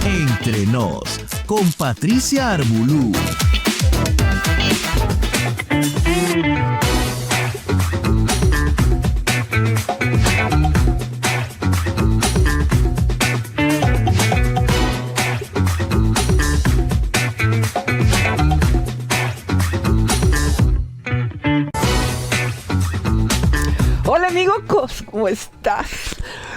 Entre Nos, con Patricia Arbulú. Hola amigos, ¿cómo estás?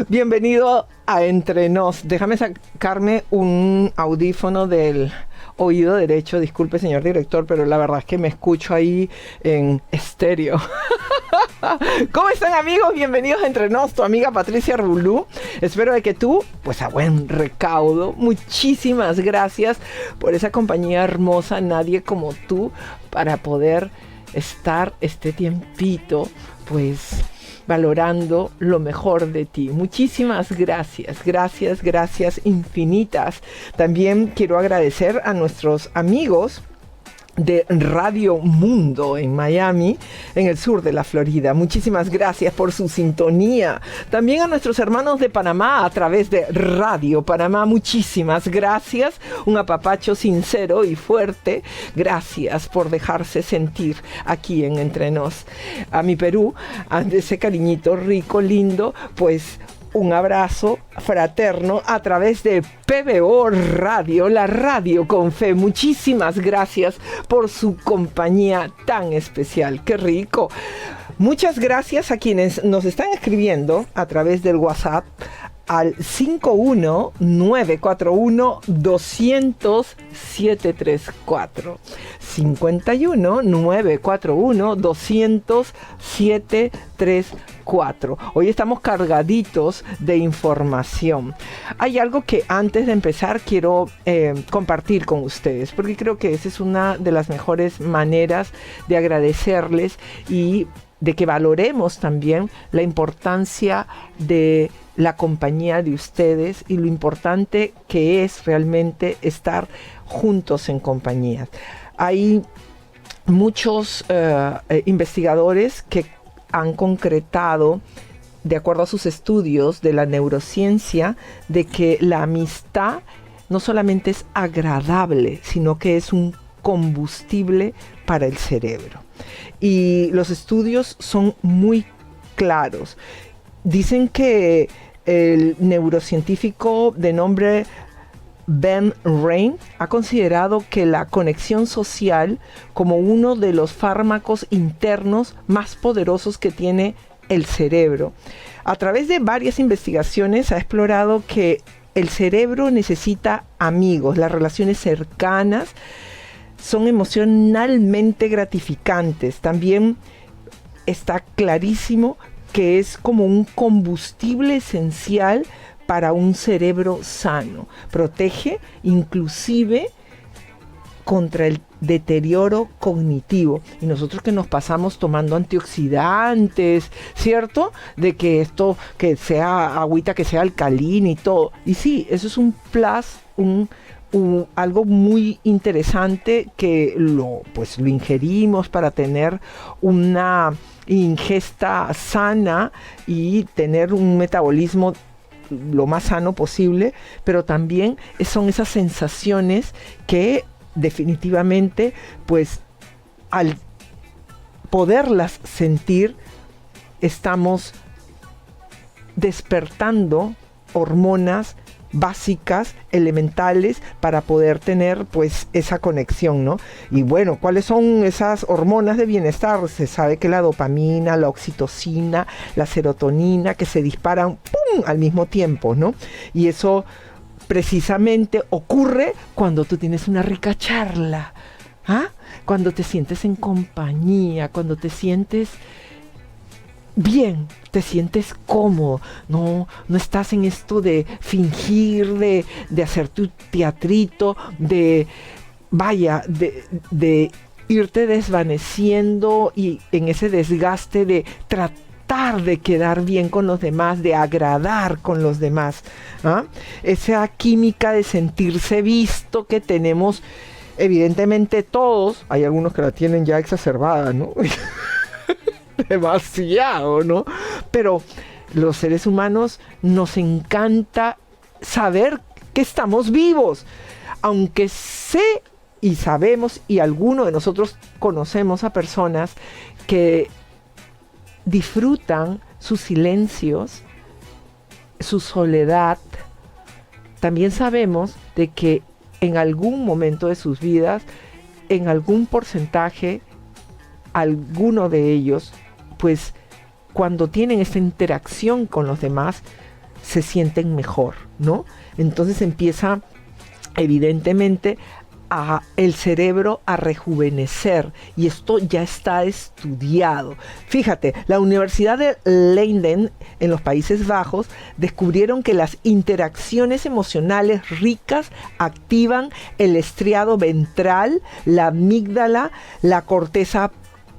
Bienvenido a Entre Nos. Déjame sacarme un audífono del oído derecho. Disculpe, señor director, pero la verdad es que me escucho ahí en estéreo. ¿Cómo están amigos? Bienvenidos a Entre Nos, tu amiga Patricia Arbulú. Espero de que tú, pues a buen recaudo. Muchísimas gracias por esa compañía hermosa, nadie como tú, para poder estar este tiempito, pues valorando lo mejor de ti. Muchísimas gracias, gracias infinitas. También quiero agradecer a nuestros amigos de Radio Mundo en Miami, en el sur de la Florida. Muchísimas gracias por su sintonía. También a nuestros hermanos de Panamá a través de Radio Panamá. Muchísimas gracias. Un apapacho sincero y fuerte. Gracias por dejarse sentir aquí en Entre Nos. A mi Perú, ante ese cariñito rico, lindo, pues un abrazo fraterno a través de PBO Radio, la radio con fe. Muchísimas gracias por su compañía tan especial. ¡Qué rico! Muchas gracias a quienes nos están escribiendo a través del WhatsApp al 51941-200-734. 51941-200-734. Hoy estamos cargaditos de información. Hay algo que antes de empezar quiero compartir con ustedes, porque creo que esa es una de las mejores maneras de agradecerles y de que valoremos también la importancia de la compañía de ustedes y lo importante que es realmente estar juntos en compañías. Hay muchos investigadores que han concretado, de acuerdo a sus estudios de la neurociencia, de que la amistad no solamente es agradable, sino que es un combustible para el cerebro. Y los estudios son muy claros. Dicen que el neurocientífico de nombre Ben Rain ha considerado que la conexión social como uno de los fármacos internos más poderosos que tiene el cerebro. A través de varias investigaciones ha explorado que el cerebro necesita amigos, las relaciones cercanas son emocionalmente gratificantes. También está clarísimo que es como un combustible esencial para un cerebro sano. Protege inclusive contra el deterioro cognitivo. Y nosotros que nos pasamos tomando antioxidantes, ¿cierto? De que esto, que sea agüita, que sea alcalina y todo. Y sí, eso es un plus, algo muy interesante que lo ingerimos para tener una ingesta sana y tener un metabolismo lo más sano posible, pero también son esas sensaciones que definitivamente, pues al poderlas sentir, estamos despertando hormonas básicas, elementales, para poder tener pues esa conexión, ¿no? Y bueno, ¿cuáles son esas hormonas de bienestar? Se sabe que la dopamina, la oxitocina, la serotonina, que se disparan ¡pum!, al mismo tiempo, ¿no? Y eso precisamente ocurre cuando tú tienes una rica charla, ¿ah? Cuando te sientes en compañía, cuando te sientes bien, te sientes cómodo, no estás en esto de fingir, de hacer tu teatrito, de irte desvaneciendo y en ese desgaste de tratar de quedar bien con los demás, de agradar con los demás, ¿ah? Esa química de sentirse visto que tenemos evidentemente todos, hay algunos que la tienen ya exacerbada, ¿no? Demasiado, ¿no? Pero los seres humanos nos encanta saber que estamos vivos, aunque sé y sabemos, y algunos de nosotros conocemos a personas que disfrutan sus silencios, su soledad. También sabemos de que en algún momento de sus vidas, en algún porcentaje, alguno de ellos, pues cuando tienen esta interacción con los demás, se sienten mejor, ¿no? Entonces empieza evidentemente el cerebro a rejuvenecer, y esto ya está estudiado. Fíjate, la Universidad de Leiden en los Países Bajos descubrieron que las interacciones emocionales ricas activan el estriado ventral, la amígdala, la corteza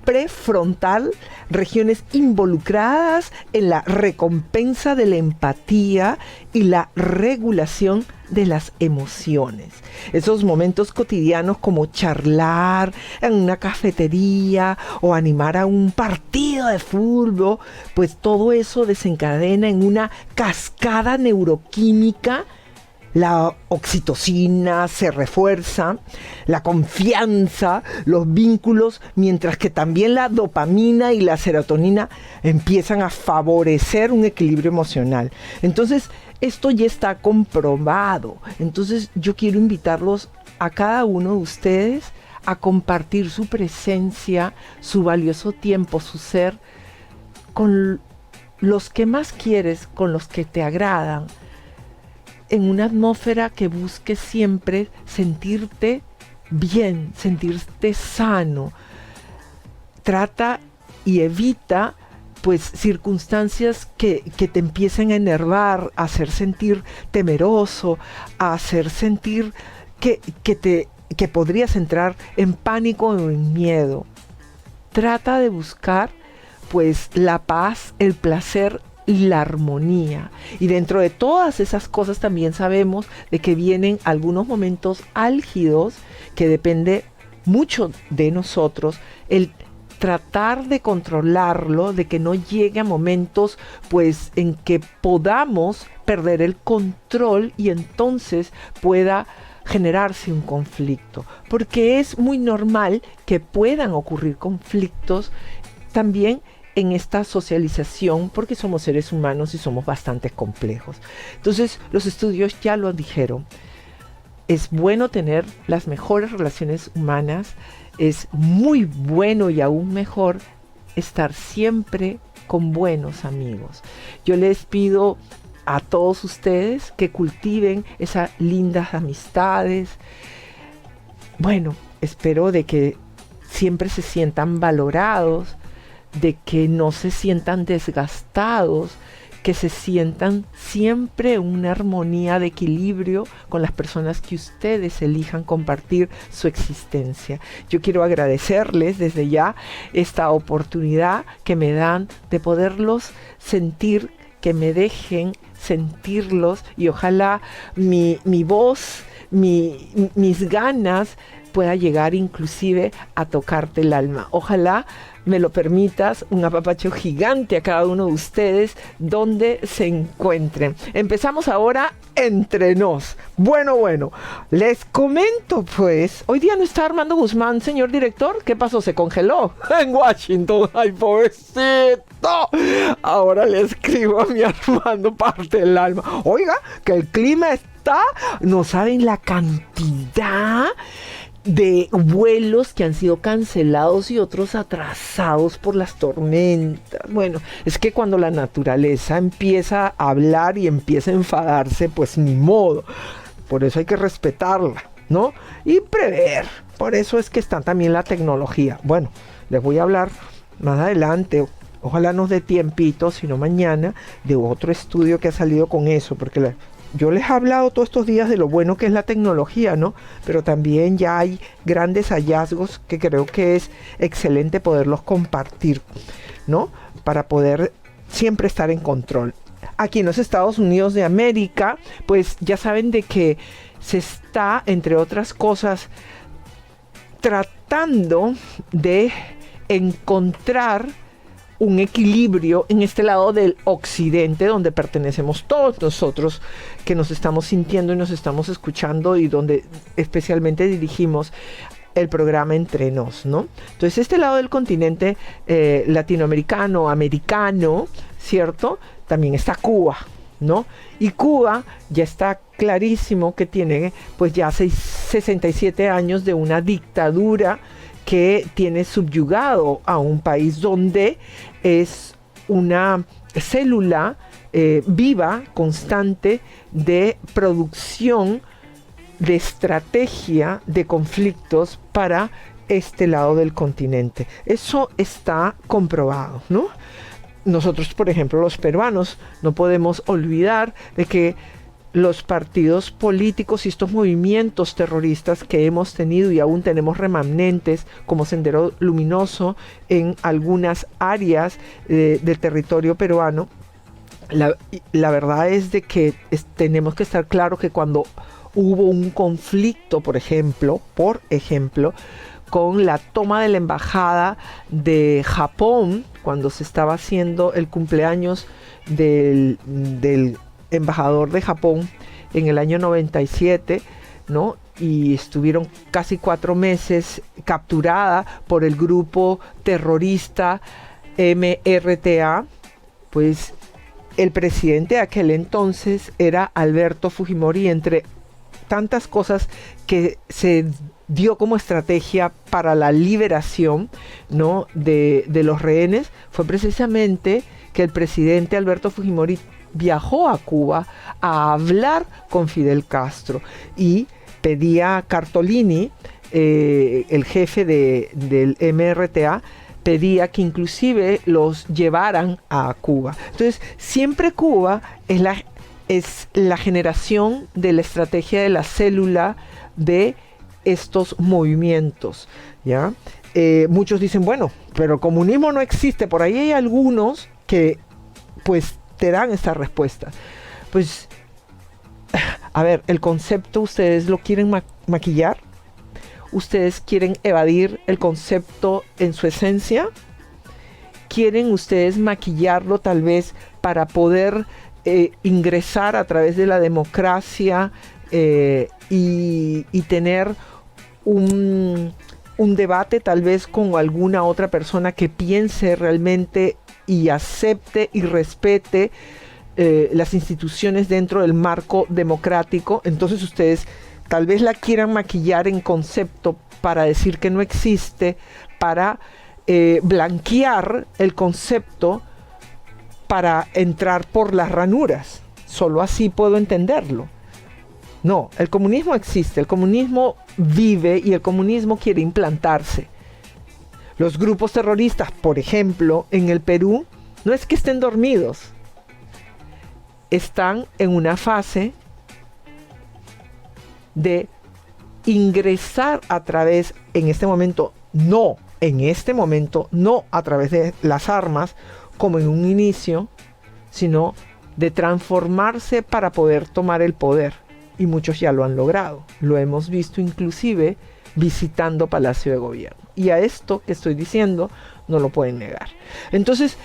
prefrontal, regiones involucradas en la recompensa de la empatía y la regulación de las emociones. Esos momentos cotidianos como charlar en una cafetería o animar a un partido de fútbol, pues todo eso desencadena en una cascada neuroquímica. La oxitocina se refuerza, la confianza, los vínculos, mientras que también la dopamina y la serotonina empiezan a favorecer un equilibrio emocional. Entonces, esto ya está comprobado. Entonces, yo quiero invitarlos a cada uno de ustedes a compartir su presencia, su valioso tiempo, su ser, con los que más quieres, con los que te agradan, en una atmósfera que busque siempre sentirte bien, sentirte sano. Trata y evita pues circunstancias que te empiecen a enervar, a hacer sentir temeroso, a hacer sentir que podrías entrar en pánico o en miedo. Trata de buscar pues la paz, el placer y la armonía. Y dentro de todas esas cosas también sabemos de que vienen algunos momentos álgidos que depende mucho de nosotros, el tratar de controlarlo, de que no llegue a momentos pues en que podamos perder el control y entonces pueda generarse un conflicto, porque es muy normal que puedan ocurrir conflictos también en esta socialización, porque somos seres humanos y somos bastante complejos. Entonces, los estudios ya lo dijeron. Es bueno tener las mejores relaciones humanas, es muy bueno y aún mejor estar siempre con buenos amigos. Yo les pido a todos ustedes que cultiven esas lindas amistades. Bueno, espero de que siempre se sientan valorados, de que no se sientan desgastados, que se sientan siempre en una armonía de equilibrio con las personas que ustedes elijan compartir su existencia. Yo quiero agradecerles desde ya esta oportunidad que me dan de poderlos sentir, que me dejen sentirlos, y ojalá mi voz, mis ganas pueda llegar inclusive a tocarte el alma. Ojalá me lo permitas, un apapacho gigante a cada uno de ustedes donde se encuentren. Empezamos ahora entre nos. Bueno, les comento pues, hoy día no está Armando Guzmán, señor director. ¿Qué pasó? ¿Se congeló en Washington? ¡Ay, pobrecito! Ahora le escribo a mi Armando, parte del alma. Oiga, que el clima está, no saben la cantidad de vuelos que han sido cancelados y otros atrasados por las tormentas. Bueno, es que cuando la naturaleza empieza a hablar y empieza a enfadarse, pues ni modo. Por eso hay que respetarla, ¿no? Y prever. Por eso es que está también la tecnología. Bueno, les voy a hablar más adelante, ojalá nos dé tiempito, si no mañana, de otro estudio que ha salido con eso, porque yo les he hablado todos estos días de lo bueno que es la tecnología, ¿no? Pero también ya hay grandes hallazgos que creo que es excelente poderlos compartir, ¿no? Para poder siempre estar en control. Aquí en los Estados Unidos de América, pues ya saben de que se está, entre otras cosas, tratando de encontrar un equilibrio en este lado del occidente donde pertenecemos todos nosotros que nos estamos sintiendo y nos estamos escuchando y donde especialmente dirigimos el programa Entre Nos, ¿no? Entonces este lado del continente latinoamericano, americano, ¿cierto? También está Cuba, ¿no? Y Cuba ya está clarísimo que tiene pues ya 67 años de una dictadura que tiene subyugado a un país donde es una célula viva, constante de producción de estrategia de conflictos para este lado del continente. Eso está comprobado, ¿no? Nosotros, por ejemplo, los peruanos, no podemos olvidar de que los partidos políticos y estos movimientos terroristas que hemos tenido y aún tenemos remanentes como Sendero Luminoso en algunas áreas del territorio peruano, la verdad es de que tenemos que estar claros que cuando hubo un conflicto, por ejemplo, con la toma de la embajada de Japón, cuando se estaba haciendo el cumpleaños del embajador de Japón en el año 97, ¿no? Y estuvieron casi 4 meses capturada por el grupo terrorista MRTA, pues el presidente de aquel entonces era Alberto Fujimori, entre tantas cosas que se dio como estrategia para la liberación, ¿no? de los rehenes, fue precisamente que el presidente Alberto Fujimori viajó a Cuba a hablar con Fidel Castro y pedía a Cartolini, el jefe del MRTA, pedía que inclusive los llevaran a Cuba. Entonces, siempre Cuba es la generación de la estrategia de la célula de estos movimientos, ¿ya? Muchos dicen, bueno, pero el comunismo no existe. Por ahí hay algunos que, pues, te dan esta respuesta. Pues, a ver, el concepto, ¿ustedes lo quieren maquillar? ¿Ustedes quieren evadir el concepto en su esencia? ¿Quieren ustedes maquillarlo tal vez para poder ingresar a través de la democracia y tener un debate tal vez con alguna otra persona que piense realmente y acepte y respete las instituciones dentro del marco democrático? Entonces ustedes tal vez la quieran maquillar en concepto para decir que no existe, para blanquear el concepto, para entrar por las ranuras. Solo así puedo entenderlo. No, el comunismo existe, el comunismo vive y el comunismo quiere implantarse. Los grupos terroristas, por ejemplo, en el Perú, no es que estén dormidos. Están en una fase de ingresar a través, en este momento no a través de las armas, como en un inicio, sino de transformarse para poder tomar el poder. Y muchos ya lo han logrado. Lo hemos visto inclusive visitando Palacio de Gobierno. Y a esto que estoy diciendo no lo pueden negar. Entonces,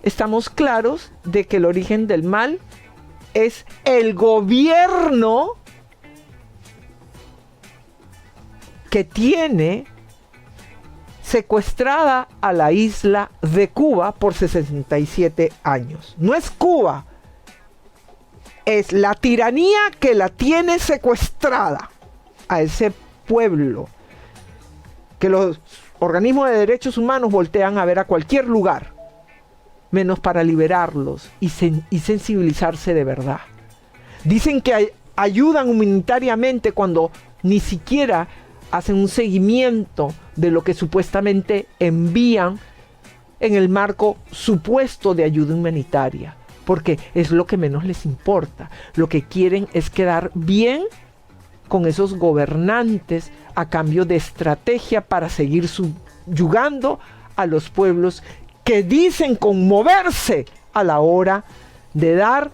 estamos claros de que el origen del mal es el gobierno que tiene secuestrada a la isla de Cuba por 67 años. No es Cuba, es la tiranía que la tiene secuestrada a ese pueblo, que los organismos de derechos humanos voltean a ver a cualquier lugar, menos para liberarlos y sensibilizarse de verdad. Dicen que ayudan humanitariamente cuando ni siquiera hacen un seguimiento de lo que supuestamente envían en el marco supuesto de ayuda humanitaria, porque es lo que menos les importa. Lo que quieren es quedar bien con esos gobernantes a cambio de estrategia para seguir subyugando a los pueblos que dicen conmoverse a la hora de dar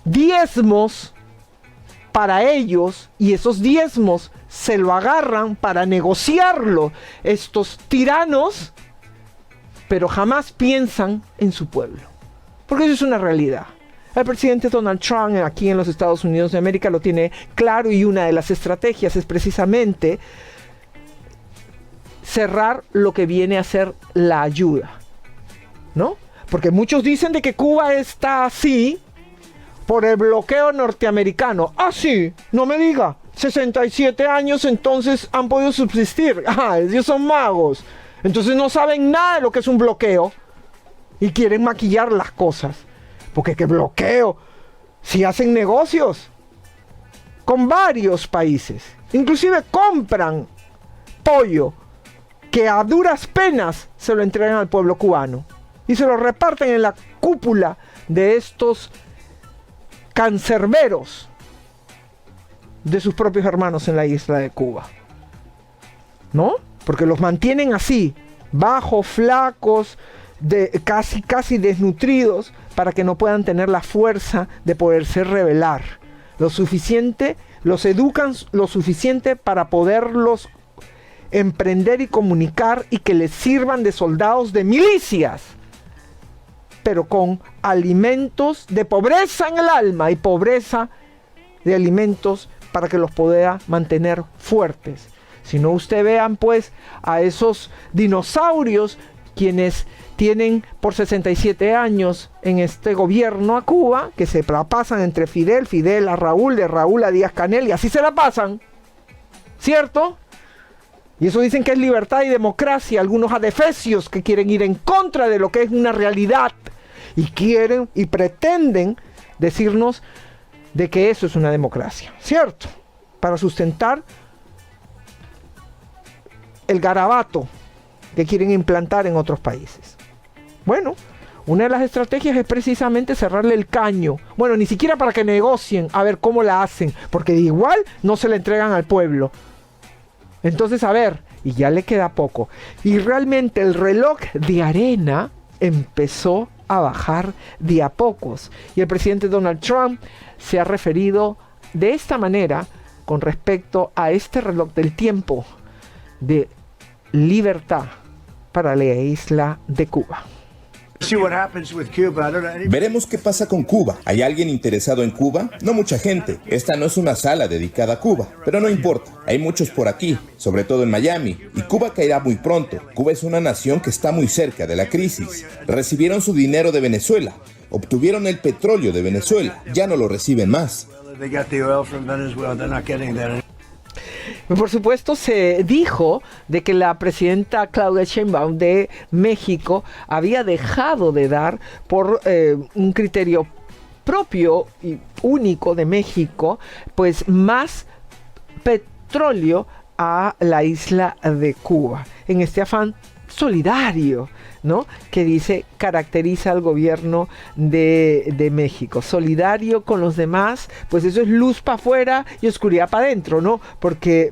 diezmos para ellos, y esos diezmos se lo agarran para negociarlo estos tiranos, pero jamás piensan en su pueblo. Porque eso es una realidad. El presidente Donald Trump aquí en los Estados Unidos de América lo tiene claro, y una de las estrategias es precisamente cerrar lo que viene a ser la ayuda, ¿no? Porque muchos dicen de que Cuba está así por el bloqueo norteamericano. Ah, sí, no me diga. 67 años entonces han podido subsistir. Ah, ellos son magos. Entonces no saben nada de lo que es un bloqueo y quieren maquillar las cosas. Porque qué bloqueo, si hacen negocios con varios países, inclusive compran pollo que a duras penas se lo entregan al pueblo cubano y se lo reparten en la cúpula de estos cancerberos de sus propios hermanos en la isla de Cuba, ¿no? Porque los mantienen así, bajos, flacos, casi desnutridos, para que no puedan tener la fuerza de poderse rebelar lo suficiente, los educan lo suficiente para poderlos emprender y comunicar y que les sirvan de soldados de milicias, pero con alimentos de pobreza en el alma y pobreza de alimentos para que los pueda mantener fuertes. Si no, usted vean pues a esos dinosaurios quienes tienen por 67 años en este gobierno a Cuba, que se la pasan entre Fidel a Raúl, de Raúl a Díaz-Canel, y así se la pasan, ¿cierto? Y eso dicen que es libertad y democracia, algunos adefesios que quieren ir en contra de lo que es una realidad, y quieren y pretenden decirnos de que eso es una democracia, ¿cierto? Para sustentar el garabato que quieren implantar en otros países. Bueno, una de las estrategias es precisamente cerrarle el caño. Bueno, ni siquiera para que negocien a ver cómo la hacen, porque de igual no se la entregan al pueblo. Entonces, a ver, y ya le queda poco. Y realmente el reloj de arena empezó a bajar de a pocos. Y el presidente Donald Trump se ha referido de esta manera con respecto a este reloj del tiempo de libertad para la isla de Cuba. Veremos qué pasa con Cuba. ¿Hay alguien interesado en Cuba? No mucha gente. Esta no es una sala dedicada a Cuba, pero no importa. Hay muchos por aquí, sobre todo en Miami, y Cuba caerá muy pronto. Cuba es una nación que está muy cerca de la crisis. Recibieron su dinero de Venezuela, obtuvieron el petróleo de Venezuela, ya no lo reciben más. Por supuesto, se dijo de que la presidenta Claudia Sheinbaum de México había dejado de dar por un criterio propio y único de México, pues más petróleo a la isla de Cuba, en este afán solidario, ¿no?, que dice caracteriza al gobierno de México. Solidario con los demás, pues eso es luz para afuera y oscuridad para adentro, ¿no? Porque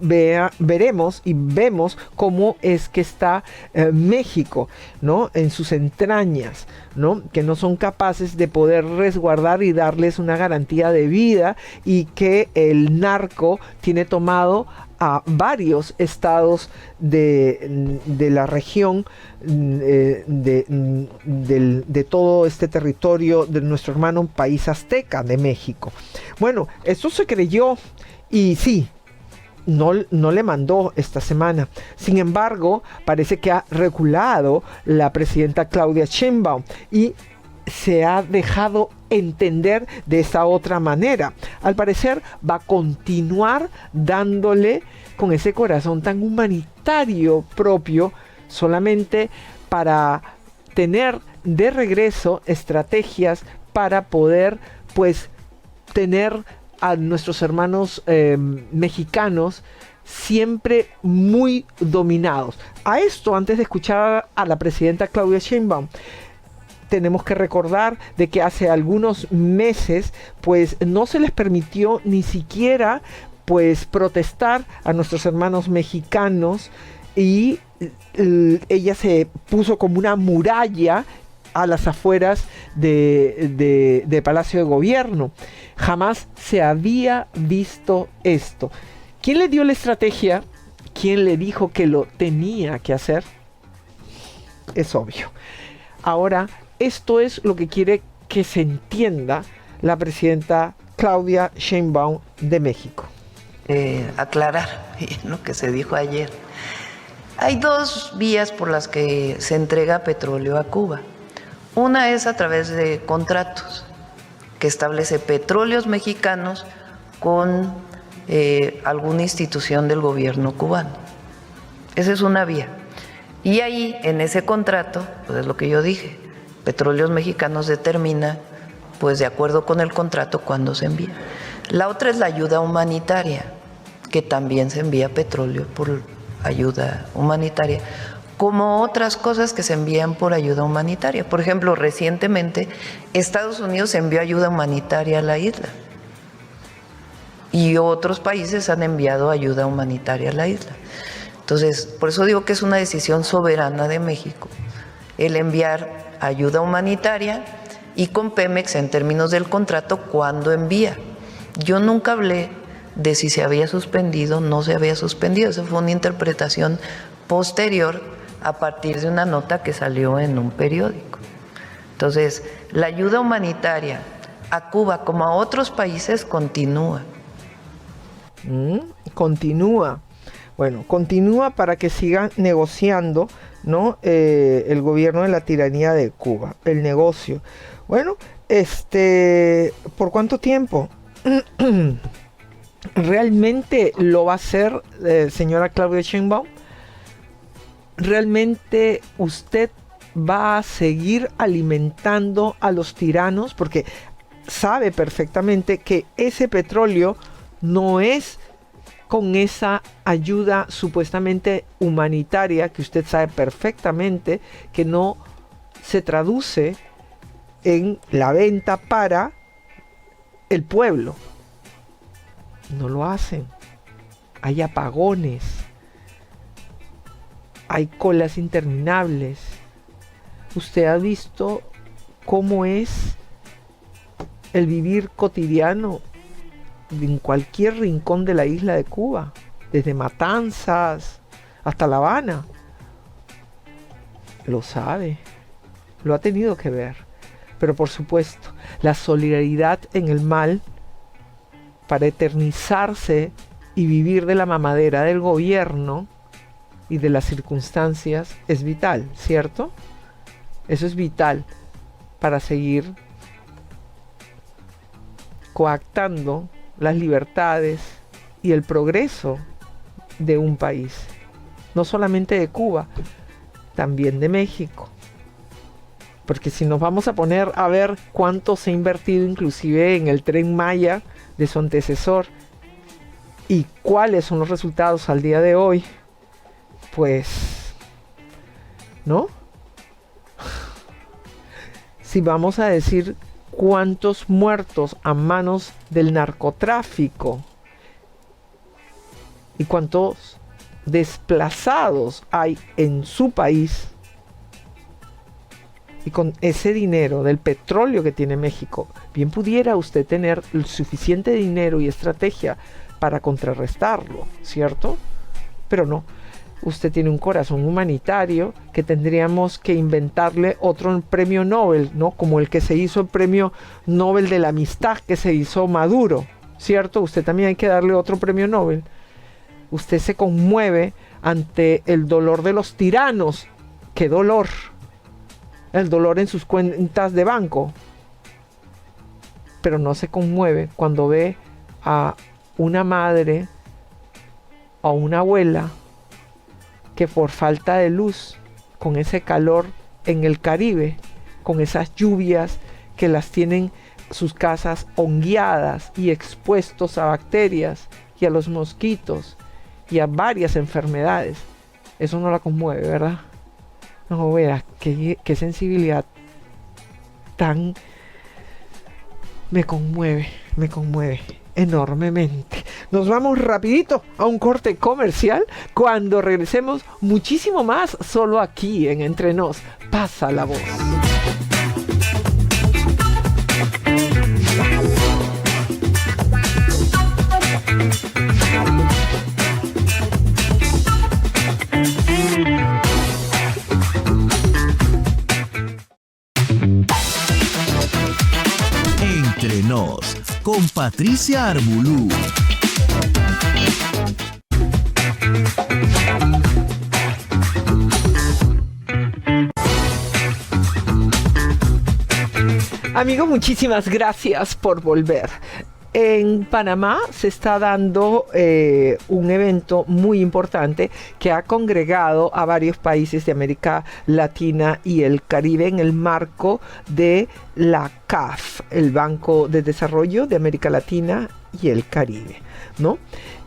veremos y vemos cómo es que está México, ¿no?, en sus entrañas, ¿no?, que no son capaces de poder resguardar y darles una garantía de vida, y que el narco tiene tomado a varios estados de la región, de todo este territorio de nuestro hermano país azteca de México. Bueno, esto se creyó, y sí, no le mandó esta semana. Sin embargo, parece que ha reculado la presidenta Claudia Sheinbaum y se ha dejado entender de esa otra manera. Al parecer va a continuar dándole con ese corazón tan humanitario propio, solamente para tener de regreso estrategias para poder pues tener a nuestros hermanos mexicanos siempre muy dominados. A esto, antes de escuchar a la presidenta Claudia Sheinbaum, tenemos que recordar de que hace algunos meses pues no se les permitió ni siquiera pues protestar a nuestros hermanos mexicanos, y ella se puso como una muralla a las afueras de Palacio de Gobierno. Jamás se había visto esto. ¿Quién le dio la estrategia? ¿Quién le dijo que lo tenía que hacer? Es obvio. Ahora, esto es lo que quiere que se entienda la presidenta Claudia Sheinbaum de México. Aclarar lo que se dijo ayer. Hay dos vías por las que se entrega petróleo a Cuba. Una es a través de contratos que establece Petróleos Mexicanos con alguna institución del gobierno cubano. Esa es una vía. Y ahí, en ese contrato, pues es lo que yo dije, Petróleos Mexicanos determina, pues de acuerdo con el contrato, cuándo se envía. La otra es la ayuda humanitaria, que también se envía petróleo por ayuda humanitaria, como otras cosas que se envían por ayuda humanitaria. Por ejemplo, recientemente Estados Unidos envió ayuda humanitaria a la isla y otros países han enviado ayuda humanitaria a la isla. Entonces, por eso digo que es una decisión soberana de México el enviar ayuda humanitaria y con Pemex en términos del contrato cuándo envía. Yo nunca hablé de si se había suspendido o no se había suspendido. Esa fue una interpretación posterior a partir de una nota que salió en un periódico. Entonces, la ayuda humanitaria a Cuba como a otros países continúa. Continúa. Bueno, continúa para que sigan negociando, ¿no? El gobierno de la tiranía de Cuba, el negocio. Bueno, ¿por cuánto tiempo? ¿Realmente lo va a hacer, señora Claudia Sheinbaum? ¿Realmente usted va a seguir alimentando a los tiranos? Porque sabe perfectamente que ese petróleo no es con esa ayuda supuestamente humanitaria, que usted sabe perfectamente que no se traduce en la venta para el pueblo. No lo hacen. Hay apagones. Hay colas interminables. ¿Usted ha visto cómo es el vivir cotidiano en cualquier rincón de la isla de Cuba? Desde Matanzas hasta La Habana. Lo sabe. Lo ha tenido que ver. Pero por supuesto, la solidaridad en el mal para eternizarse y vivir de la mamadera del gobierno y de las circunstancias es vital, ¿cierto? Eso es vital para seguir coactando las libertades y el progreso de un país, no solamente de Cuba, también de México. Porque si nos vamos a poner a ver cuánto se ha invertido inclusive en el Tren Maya de su antecesor y cuáles son los resultados al día de hoy, pues, ¿no? Si vamos a decir cuántos muertos a manos del narcotráfico y cuántos desplazados hay en su país, y con ese dinero del petróleo que tiene México, bien pudiera usted tener el suficiente dinero y estrategia para contrarrestarlo, ¿cierto? Pero no. Usted tiene un corazón humanitario que tendríamos que inventarle otro premio Nobel, ¿no? Como el que se hizo el premio Nobel de la amistad que se hizo Maduro, ¿cierto? Usted también hay que darle otro premio Nobel. Usted se conmueve ante el dolor de los tiranos. ¡Qué dolor! El dolor en sus cuentas de banco. Pero no se conmueve cuando ve a una madre o una abuela que por falta de luz, con ese calor en el Caribe, con esas lluvias que las tienen sus casas hongueadas y expuestos a bacterias y a los mosquitos y a varias enfermedades, eso no la conmueve, ¿verdad? No, vea, qué sensibilidad tan... me conmueve enormemente. Nos vamos rapidito a un corte comercial. Cuando regresemos, muchísimo más solo aquí en Entre Nos. Pasa la voz. Patricia Armbulú. Amigo, muchísimas gracias por volver. En Panamá se está dando un evento muy importante que ha congregado a varios países de América Latina y el Caribe en el marco de la CAF, el Banco de Desarrollo de América Latina y el Caribe, ¿no?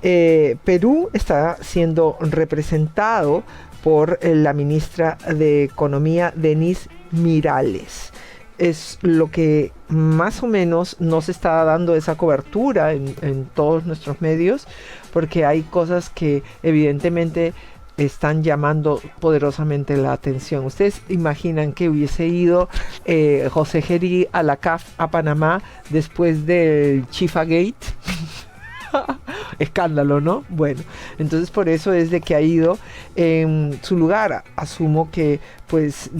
Perú está siendo representado por la ministra de Economía, Denise Miralles. Es lo que más o menos nos está dando esa cobertura en todos nuestros medios, porque hay cosas que evidentemente están llamando poderosamente la atención. ¿Ustedes imaginan que hubiese ido José Gerí a la CAF a Panamá después del Chifagate? Escándalo, ¿no? Bueno, entonces por eso es de que ha ido en su lugar. Asumo que pues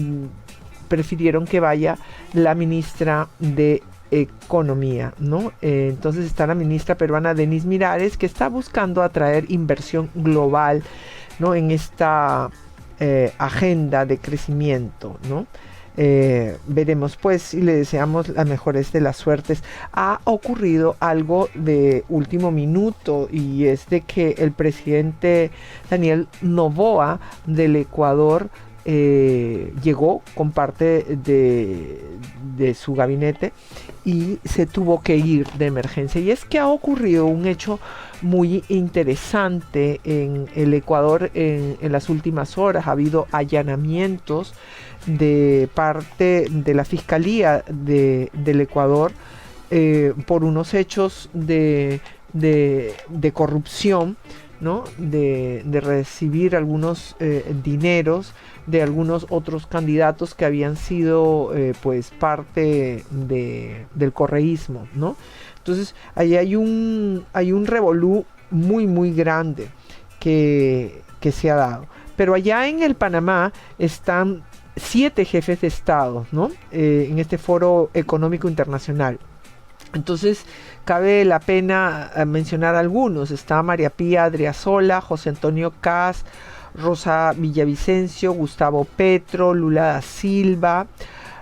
prefirieron que vaya la ministra de Economía, ¿no? Entonces está la ministra peruana Denise Miralles, que está buscando atraer inversión global, ¿no? En esta agenda de crecimiento, ¿no? Veremos pues y le deseamos las mejores de las suertes. Ha ocurrido algo de último minuto, y es de que el presidente Daniel Noboa del Ecuador llegó con parte de su gabinete y se tuvo que ir de emergencia. Y es que ha ocurrido un hecho muy interesante en el Ecuador en las últimas horas. Ha habido allanamientos de parte de la Fiscalía del Ecuador por unos hechos de corrupción, ¿no? De recibir algunos dineros de algunos otros candidatos que habían sido pues parte del correísmo, ¿no? Entonces ahí hay un revolú muy grande que se ha dado. Pero allá en el Panamá están 7 jefes de Estado, ¿no? En este foro económico internacional. Entonces cabe la pena mencionar algunos. Está María Pía Adriasola, José Antonio Kast, Rosa Villavicencio, Gustavo Petro, Lula da Silva,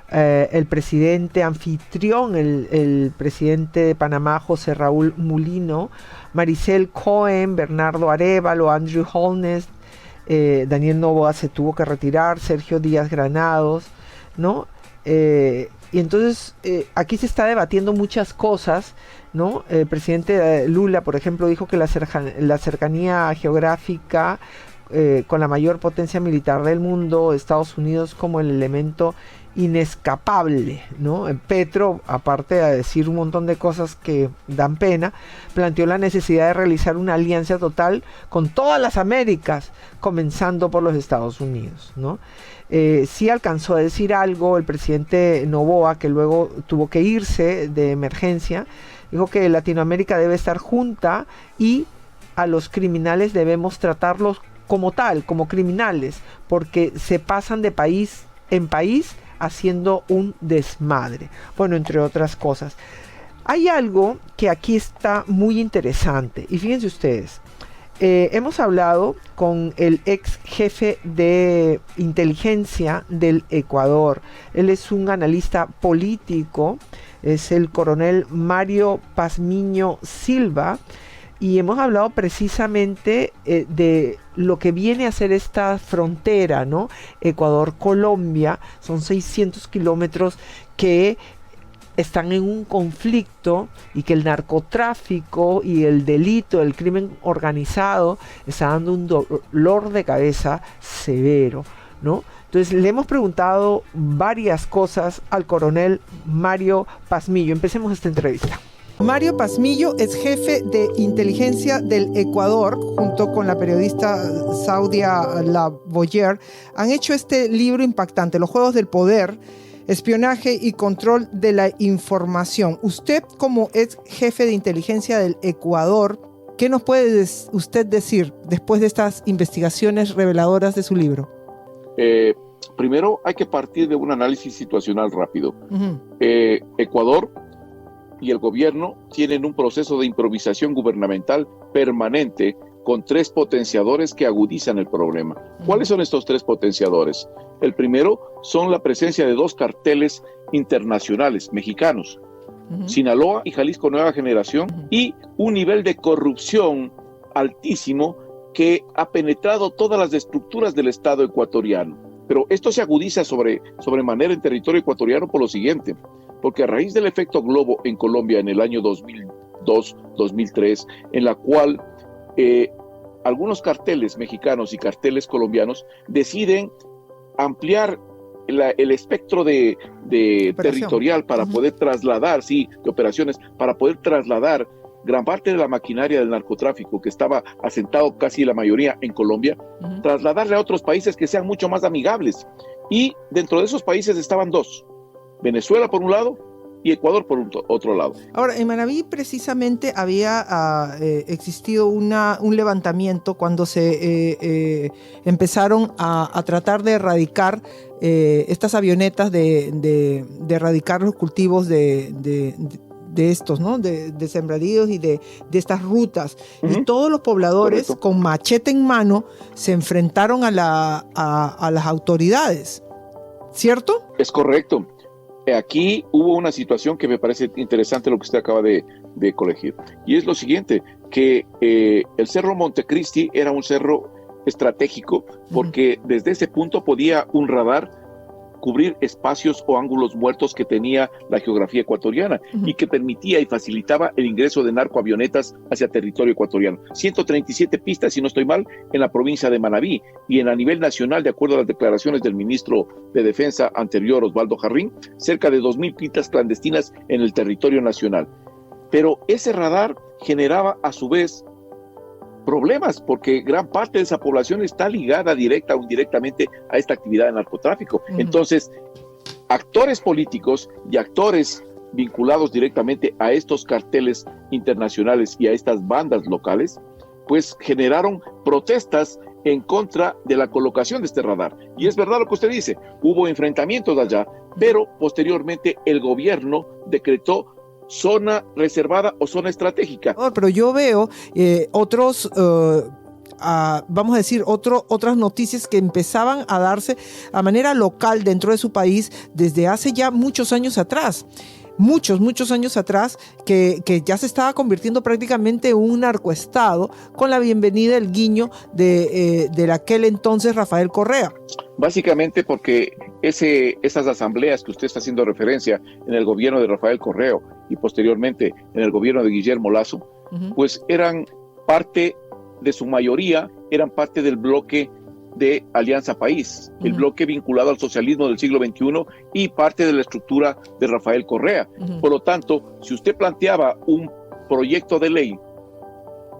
el presidente anfitrión, el presidente de Panamá, José Raúl Mulino, Maricel Cohen, Bernardo Arévalo, Andrew Holness, Daniel Noboa se tuvo que retirar, Sergio Díaz Granados, ¿no? Y entonces aquí se está debatiendo muchas cosas, ¿no? El presidente Lula, por ejemplo, dijo que la cercanía geográfica con la mayor potencia militar del mundo, Estados Unidos como el elemento inescapable, ¿no? Petro, aparte de decir un montón de cosas que dan pena, planteó la necesidad de realizar una alianza total con todas las Américas, comenzando por los Estados Unidos, ¿no? Sí alcanzó a decir algo el presidente Noboa, que luego tuvo que irse de emergencia. Dijo que Latinoamérica debe estar junta y a los criminales debemos tratarlos como tal, como criminales, porque se pasan de país en país haciendo un desmadre. Bueno, entre otras cosas. Hay algo que aquí está muy interesante, y fíjense ustedes, hemos hablado con el ex jefe de inteligencia del Ecuador. Él es un analista político, es el coronel Mario Pazmiño Silva, y hemos hablado precisamente de lo que viene a ser esta frontera, ¿no? Ecuador-Colombia, son 600 kilómetros que están en un conflicto, y que el narcotráfico y el delito, el crimen organizado está dando un dolor de cabeza severo, ¿no? Entonces le hemos preguntado varias cosas al coronel Mario Pazmiño. Empecemos esta entrevista. Mario Pazmiño es jefe de inteligencia del Ecuador, junto con la periodista Saudia Lavoyer. Han hecho este libro impactante, Los Juegos del Poder, Espionaje y Control de la Información. Usted, como ex jefe de inteligencia del Ecuador, ¿qué nos puede usted decir después de estas investigaciones reveladoras de su libro? Primero hay que partir de un análisis situacional rápido. Uh-huh. Ecuador y el gobierno tienen un proceso de improvisación gubernamental permanente con 3 potenciadores que agudizan el problema. ¿Cuáles son estos 3 potenciadores? El primero son la presencia de 2 carteles internacionales mexicanos, Sinaloa y Jalisco Nueva Generación, y un nivel de corrupción altísimo que ha penetrado todas las estructuras del Estado ecuatoriano. Pero esto se agudiza sobremanera en territorio ecuatoriano por lo siguiente, porque a raíz del efecto globo en Colombia en el año 2002-2003, en la cual algunos carteles mexicanos y carteles colombianos deciden ampliar el espectro de territorial para poder trasladar, de operaciones, para poder trasladar gran parte de la maquinaria del narcotráfico que estaba asentado casi la mayoría en Colombia, trasladarle a otros países que sean mucho más amigables. Y dentro de esos países estaban 2, Venezuela por un lado y Ecuador por otro lado. Ahora, en Manabí precisamente había existido un levantamiento cuando se empezaron a tratar de erradicar estas avionetas, de erradicar los cultivos de estos, ¿no? De sembradíos y de estas rutas. Y todos los pobladores, correcto, con machete en mano, se enfrentaron a las autoridades, ¿cierto? Es correcto. Aquí hubo una situación que me parece interesante lo que usted acaba de colegir, y es lo siguiente, que el Cerro Montecristi era un cerro estratégico porque desde ese punto podía un radar cubrir espacios o ángulos muertos que tenía la geografía ecuatoriana y que permitía y facilitaba el ingreso de narcoavionetas hacia territorio ecuatoriano. 137 pistas, si no estoy mal, en la provincia de Manabí, y a nivel nacional, de acuerdo a las declaraciones del ministro de Defensa anterior, Osvaldo Jarrín, cerca de 2,000 pistas clandestinas en el territorio nacional. Pero ese radar generaba a su vez problemas, porque gran parte de esa población está ligada directa o indirectamente a esta actividad de narcotráfico. Entonces, actores políticos y actores vinculados directamente a estos carteles internacionales y a estas bandas locales, pues generaron protestas en contra de la colocación de este radar. Y es verdad lo que usted dice, hubo enfrentamientos allá, pero posteriormente el gobierno decretó zona reservada o zona estratégica. Pero yo veo otros, vamos a decir, otras noticias que empezaban a darse a manera local dentro de su país desde hace ya muchos años atrás. Muchos años atrás, que ya se estaba convirtiendo prácticamente en un narcoestado con la bienvenida, el guiño de aquel entonces Rafael Correa. Básicamente porque esas asambleas que usted está haciendo referencia en el gobierno de Rafael Correa y posteriormente en el gobierno de Guillermo Lasso, pues eran parte de su mayoría, eran parte del bloque de Alianza País, el bloque vinculado al socialismo del siglo XXI y parte de la estructura de Rafael Correa. Por lo tanto, si usted planteaba un proyecto de ley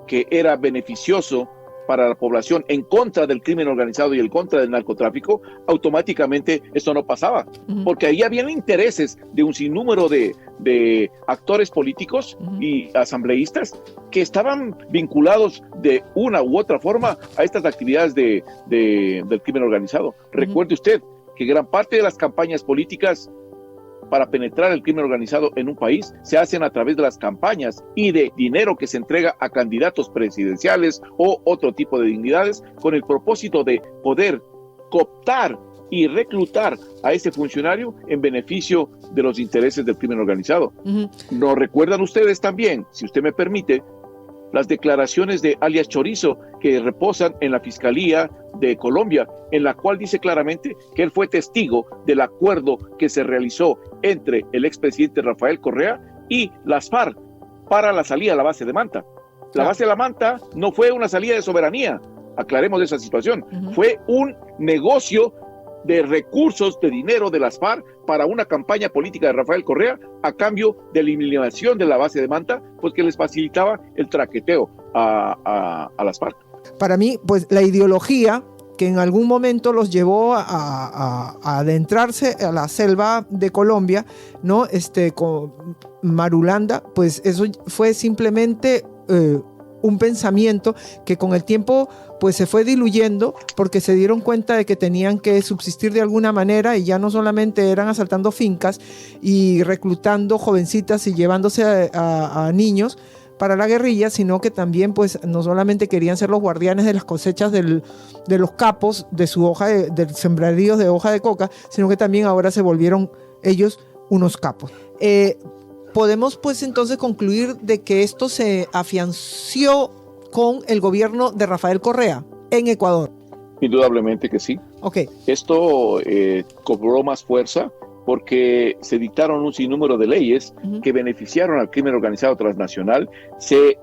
que era beneficioso para la población en contra del crimen organizado y en contra del narcotráfico, automáticamente esto no pasaba, porque ahí habían intereses de un sinnúmero de actores políticos y asambleístas que estaban vinculados de una u otra forma a estas actividades del crimen organizado. Recuerde usted que gran parte de las campañas políticas para penetrar el crimen organizado en un país se hacen a través de las campañas y de dinero que se entrega a candidatos presidenciales o otro tipo de dignidades con el propósito de poder cooptar y reclutar a ese funcionario en beneficio de los intereses del crimen organizado. ¿No recuerdan ustedes también, si usted me permite, las declaraciones de alias Chorizo que reposan en la Fiscalía de Colombia, en la cual dice claramente que él fue testigo del acuerdo que se realizó entre el expresidente Rafael Correa y las FARC para la salida a la base de Manta? La base de la Manta no fue una salida de soberanía, aclaremos esa situación, fue un negocio de recursos, de dinero de las FARC para una campaña política de Rafael Correa a cambio de la eliminación de la base de Manta, pues que les facilitaba el traqueteo a las FARC. Para mí, pues la ideología que en algún momento los llevó a adentrarse a la selva de Colombia, ¿no? Con Marulanda, pues eso fue simplemente un pensamiento que con el tiempo pues se fue diluyendo porque se dieron cuenta de que tenían que subsistir de alguna manera y ya no solamente eran asaltando fincas y reclutando jovencitas y llevándose a niños para la guerrilla, sino que también pues no solamente querían ser los guardianes de las cosechas de los capos de su hoja de sembradíos de hoja de coca, sino que también ahora se volvieron ellos unos capos. Podemos pues entonces concluir de que esto se afianció con el gobierno de Rafael Correa en Ecuador. Indudablemente que sí. Okay. Esto cobró más fuerza porque se dictaron un sinnúmero de leyes que beneficiaron al crimen organizado transnacional. Se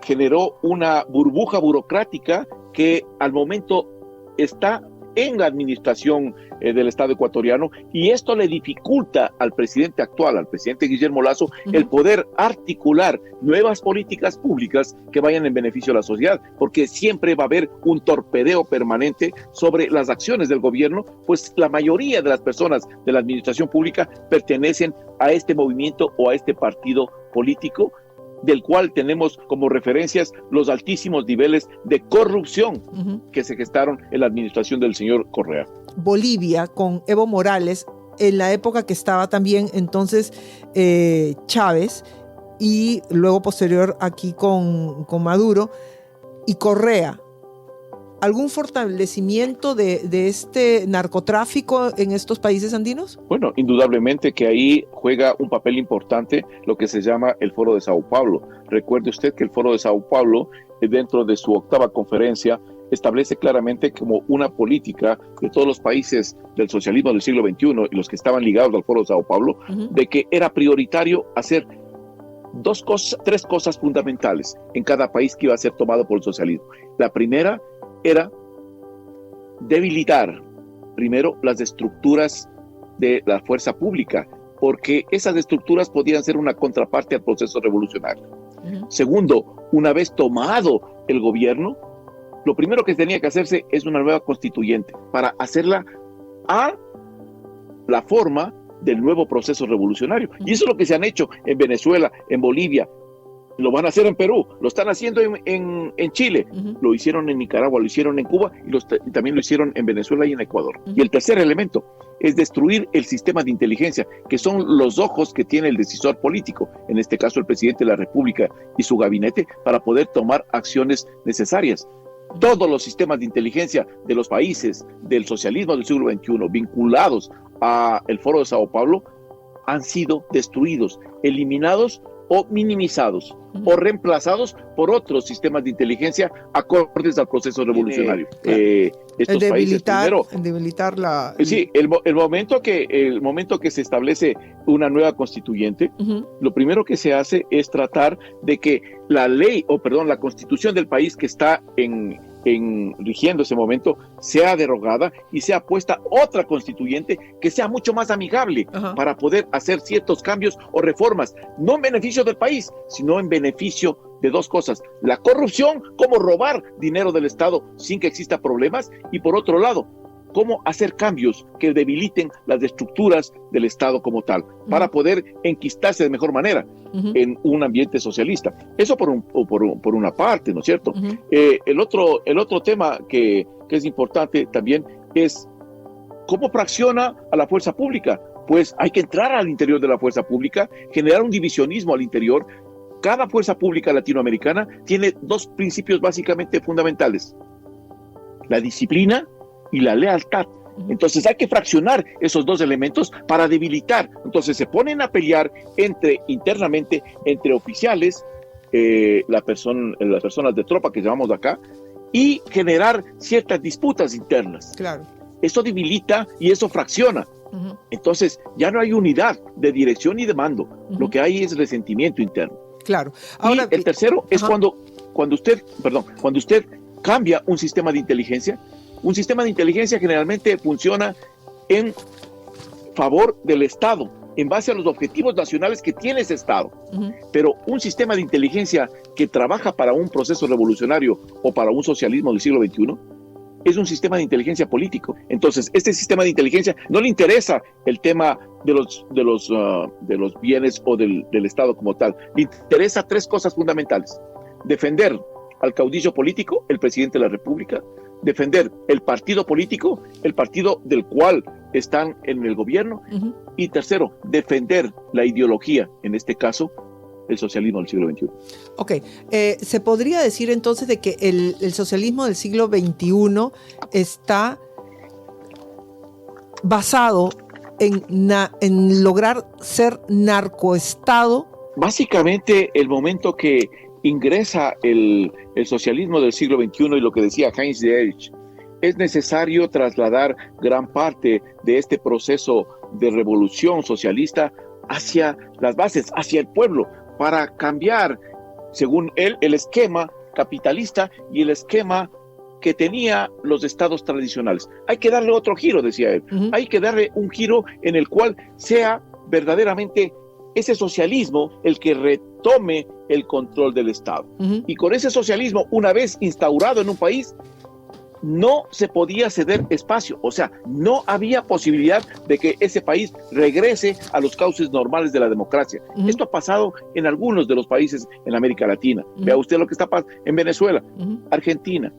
generó una burbuja burocrática que al momento está en la administración del Estado ecuatoriano, y esto le dificulta al presidente actual, al presidente Guillermo Lasso, el poder articular nuevas políticas públicas que vayan en beneficio de la sociedad, porque siempre va a haber un torpedeo permanente sobre las acciones del gobierno, pues la mayoría de las personas de la administración pública pertenecen a este movimiento o a este partido político, del cual tenemos como referencias los altísimos niveles de corrupción que se gestaron en la administración del señor Correa. Bolivia, con Evo Morales, en la época que estaba también entonces Chávez, y luego posterior aquí con Maduro y Correa. ¿Algún fortalecimiento de este narcotráfico en estos países andinos? Bueno, indudablemente que ahí juega un papel importante lo que se llama el Foro de Sao Paulo. Recuerde usted que el Foro de Sao Paulo, dentro de su 8ª conferencia, establece claramente como una política de todos los países del socialismo del siglo XXI y los que estaban ligados al Foro de Sao Paulo, de que era prioritario hacer tres cosas fundamentales en cada país que iba a ser tomado por el socialismo. La primera era debilitar primero las estructuras de la fuerza pública, porque esas estructuras podían ser una contraparte al proceso revolucionario. Segundo, una vez tomado el gobierno, lo primero que tenía que hacerse es una nueva constituyente para hacerla a la forma del nuevo proceso revolucionario. Y eso es lo que se han hecho en Venezuela, en Bolivia, lo van a hacer en Perú, lo están haciendo en Chile, lo hicieron en Nicaragua, lo hicieron en Cuba y también lo hicieron en Venezuela y en Ecuador. Y el tercer elemento es destruir el sistema de inteligencia, que son los ojos que tiene el decisor político, en este caso el presidente de la República y su gabinete, para poder tomar acciones necesarias. Todos los sistemas de inteligencia de los países del socialismo del siglo XXI vinculados al Foro de Sao Paulo han sido destruidos, eliminados o minimizados o reemplazados por otros sistemas de inteligencia acordes al proceso revolucionario. Estos debilitar la... Sí, el momento que se establece una nueva constituyente, lo primero que se hace es tratar de que la constitución del país que está rigiendo ese momento sea derogada y sea puesta otra constituyente que sea mucho más amigable para poder hacer ciertos cambios o reformas, no en beneficio del país, sino en beneficio de dos cosas: la corrupción, cómo robar dinero del Estado sin que exista problemas, y por otro lado, cómo hacer cambios que debiliten las estructuras del Estado como tal, para poder enquistarse de mejor manera en un ambiente socialista. Eso por una parte, ¿no es cierto? El otro tema que es importante también es cómo fracciona a la fuerza pública. Pues hay que entrar al interior de la fuerza pública, generar un divisionismo al interior. Cada fuerza pública latinoamericana tiene dos principios básicamente fundamentales: la disciplina y la lealtad. Entonces hay que fraccionar esos dos elementos para debilitar. Entonces se ponen a pelear internamente entre oficiales, las personas de tropa que llamamos acá, y generar ciertas disputas internas. Claro. Eso debilita y eso fracciona. Entonces ya no hay unidad de dirección y de mando. Lo que hay es resentimiento interno. Claro. Ahora, y el tercero es cuando usted cambia un sistema de inteligencia. Un sistema de inteligencia generalmente funciona en favor del Estado, en base a los objetivos nacionales que tiene ese Estado. Pero un sistema de inteligencia que trabaja para un proceso revolucionario o para un socialismo del siglo XXI es un sistema de inteligencia político. Entonces, este sistema de inteligencia no le interesa el tema de los bienes o del Estado como tal. Le interesa tres cosas fundamentales: defender al caudillo político, el presidente de la República, defender el partido político, el partido del cual están en el gobierno, y tercero, defender la ideología, en este caso, el socialismo del siglo XXI. Ok, ¿se podría decir entonces de que el socialismo del siglo XXI está basado en lograr ser narcoestado? Básicamente, el momento que ingresa el socialismo del siglo XXI y lo que decía Heinz Dietrich, es necesario trasladar gran parte de este proceso de revolución socialista hacia las bases, hacia el pueblo, para cambiar, según él, el esquema capitalista y el esquema que tenía los estados tradicionales. Hay que darle otro giro, decía él. Hay que darle un giro en el cual sea verdaderamente ese socialismo el que retome el control del Estado. Y con ese socialismo, una vez instaurado en un país, no se podía ceder espacio, o sea, no había posibilidad de que ese país regrese a los cauces normales de la democracia. Esto ha pasado en algunos de los países en América Latina. Vea usted lo que está pasando en Venezuela, Argentina,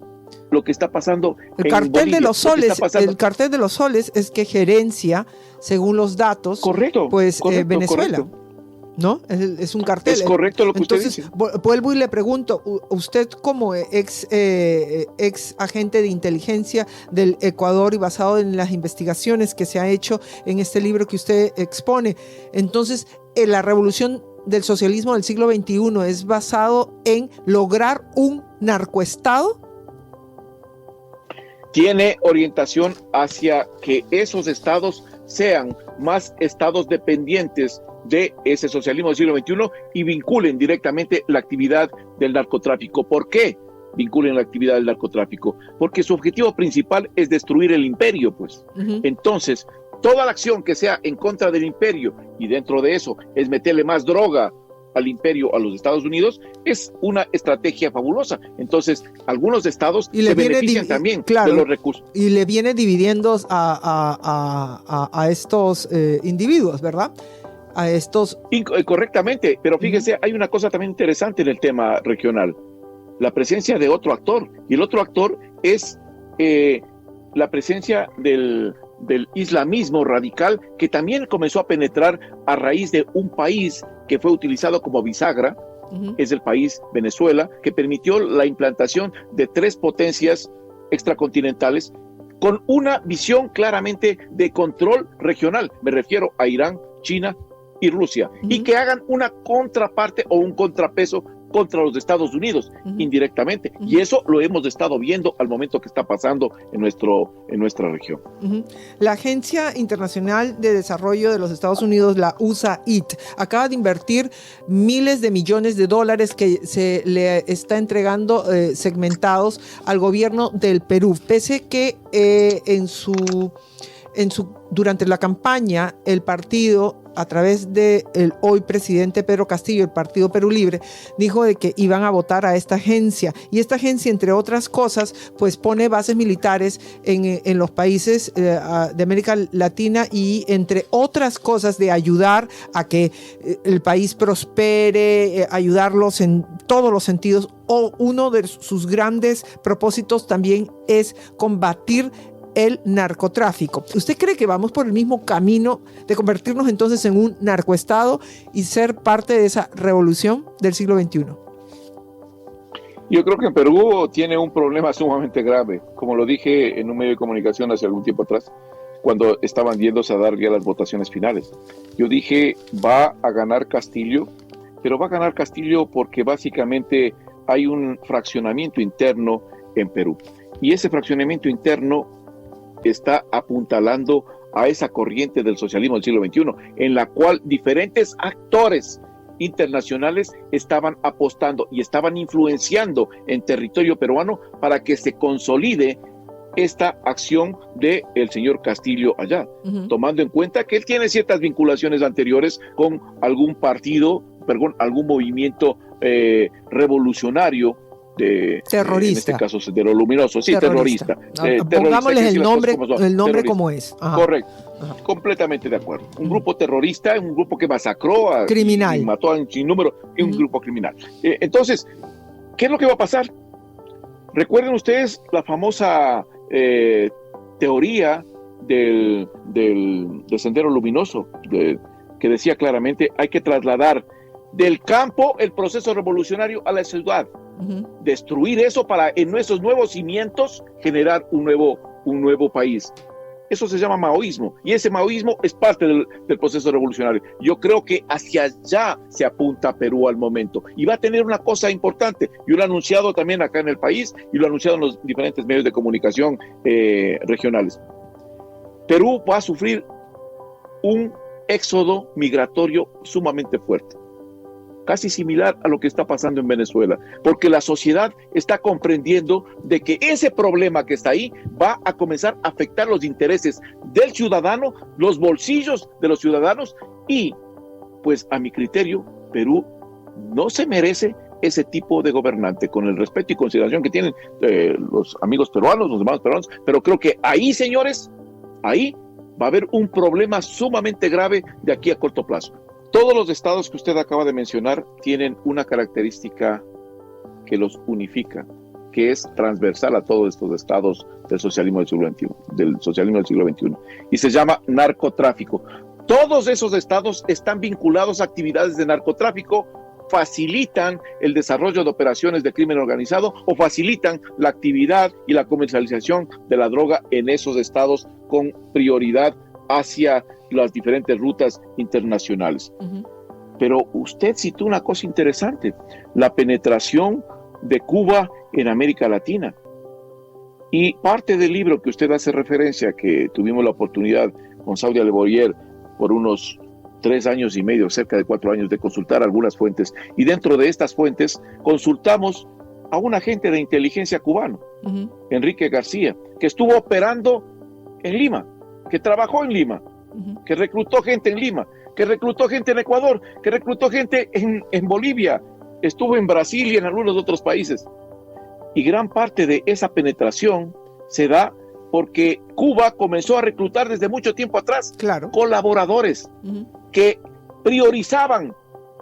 lo que está pasando el en cartel Bolivia, de los soles. El cartel de los soles es que gerencia, según los datos, correcto, Venezuela. Correcto. ¿No? Es un cartel. Es correcto lo que Entonces, usted dice. Vuelvo y le pregunto, usted como ex agente de inteligencia del Ecuador y basado en las investigaciones que se ha hecho en este libro que usted expone, entonces, la revolución del socialismo del siglo XXI es basado en lograr un narcoestado. Tiene orientación hacia que esos estados sean más estados dependientes de ese socialismo del siglo XXI y vinculen directamente la actividad del narcotráfico. ¿Por qué vinculen la actividad del narcotráfico? Porque su objetivo principal es destruir el imperio, pues. Entonces, toda la acción que sea en contra del imperio, y dentro de eso es meterle más droga al imperio, a los Estados Unidos, es una estrategia fabulosa. Entonces, algunos estados se benefician también de los recursos. Y le viene dividiendo a estos individuos, ¿verdad? A estos... Correctamente, pero fíjese, hay una cosa también interesante en el tema regional, la presencia de otro actor, y el otro actor es la presencia del islamismo radical, que también comenzó a penetrar a raíz de un país que fue utilizado como bisagra, es el país Venezuela, que permitió la implantación de 3 potencias extracontinentales con una visión claramente de control regional, me refiero a Irán, China y Rusia, y que hagan una contraparte o un contrapeso contra los Estados Unidos, indirectamente. Y eso lo hemos estado viendo al momento que está pasando en nuestra región. La Agencia Internacional de Desarrollo de los Estados Unidos, la USAID, acaba de invertir miles de millones de dólares que se le está entregando segmentados al gobierno del Perú, pese que durante la campaña el partido, a través del hoy presidente Pedro Castillo, el Partido Perú Libre, dijo de que iban a votar a esta agencia. Y esta agencia, entre otras cosas, pues pone bases militares en los países de América Latina y, entre otras cosas, de ayudar a que el país prospere, ayudarlos en todos los sentidos. O uno de sus grandes propósitos también es combatir el narcotráfico. ¿Usted cree que vamos por el mismo camino de convertirnos entonces en un narcoestado y ser parte de esa revolución del siglo XXI? Yo creo que Perú tiene un problema sumamente grave, como lo dije en un medio de comunicación hace algún tiempo atrás, cuando estaban yéndose a dar ya las votaciones finales. Yo dije, va a ganar Castillo, pero va a ganar Castillo porque básicamente hay un fraccionamiento interno en Perú. Y ese fraccionamiento interno está apuntalando a esa corriente del socialismo del siglo XXI, en la cual diferentes actores internacionales estaban apostando y estaban influenciando en territorio peruano para que se consolide esta acción del señor Castillo allá, tomando en cuenta que él tiene ciertas vinculaciones anteriores con algún partido, algún movimiento revolucionario, terrorista. En este caso de lo luminoso, sí, terrorista. Pongámosles el nombre como es. Ajá. Correcto. Ajá. Completamente de acuerdo. Un grupo terrorista, un grupo que masacró criminal. Y mató a un sinnúmero, y un grupo criminal. Entonces, ¿qué es lo que va a pasar? Recuerden ustedes la famosa teoría del sendero luminoso, que decía claramente hay que trasladar del campo el proceso revolucionario a la ciudad, destruir eso para en nuestros nuevos cimientos generar un nuevo país. Eso se llama maoísmo, y ese maoísmo es parte del proceso revolucionario. Yo creo que hacia allá se apunta Perú al momento, y va a tener una cosa importante. Yo lo he anunciado también acá en el país, y lo he anunciado en los diferentes medios de comunicación regionales. Perú va a sufrir un éxodo migratorio sumamente fuerte, casi similar a lo que está pasando en Venezuela, porque la sociedad está comprendiendo de que ese problema que está ahí va a comenzar a afectar los intereses del ciudadano, los bolsillos de los ciudadanos, y pues a mi criterio Perú no se merece ese tipo de gobernante, con el respeto y consideración que tienen los amigos peruanos, los hermanos peruanos, pero creo que ahí, señores, ahí va a haber un problema sumamente grave de aquí a corto plazo. Todos los estados que usted acaba de mencionar tienen una característica que los unifica, que es transversal a todos estos estados del socialismo del siglo XXI, y se llama narcotráfico. Todos esos estados están vinculados a actividades de narcotráfico, facilitan el desarrollo de operaciones de crimen organizado o facilitan la actividad y la comercialización de la droga en esos estados con prioridad hacia las diferentes rutas internacionales. Pero usted citó una cosa interesante, la penetración de Cuba en América Latina. Y parte del libro que usted hace referencia, que tuvimos la oportunidad con Saudia Le Boyer por unos 3 años y medio, cerca de 4 años, de consultar algunas fuentes, y dentro de estas fuentes consultamos a un agente de inteligencia cubano, Enrique García, que estuvo operando en Lima, que trabajó en Lima, que reclutó gente en Lima, que reclutó gente en Ecuador, que reclutó gente en Bolivia, estuvo en Brasil y en algunos otros países. Y gran parte de esa penetración se da porque Cuba comenzó a reclutar desde mucho tiempo atrás colaboradores que priorizaban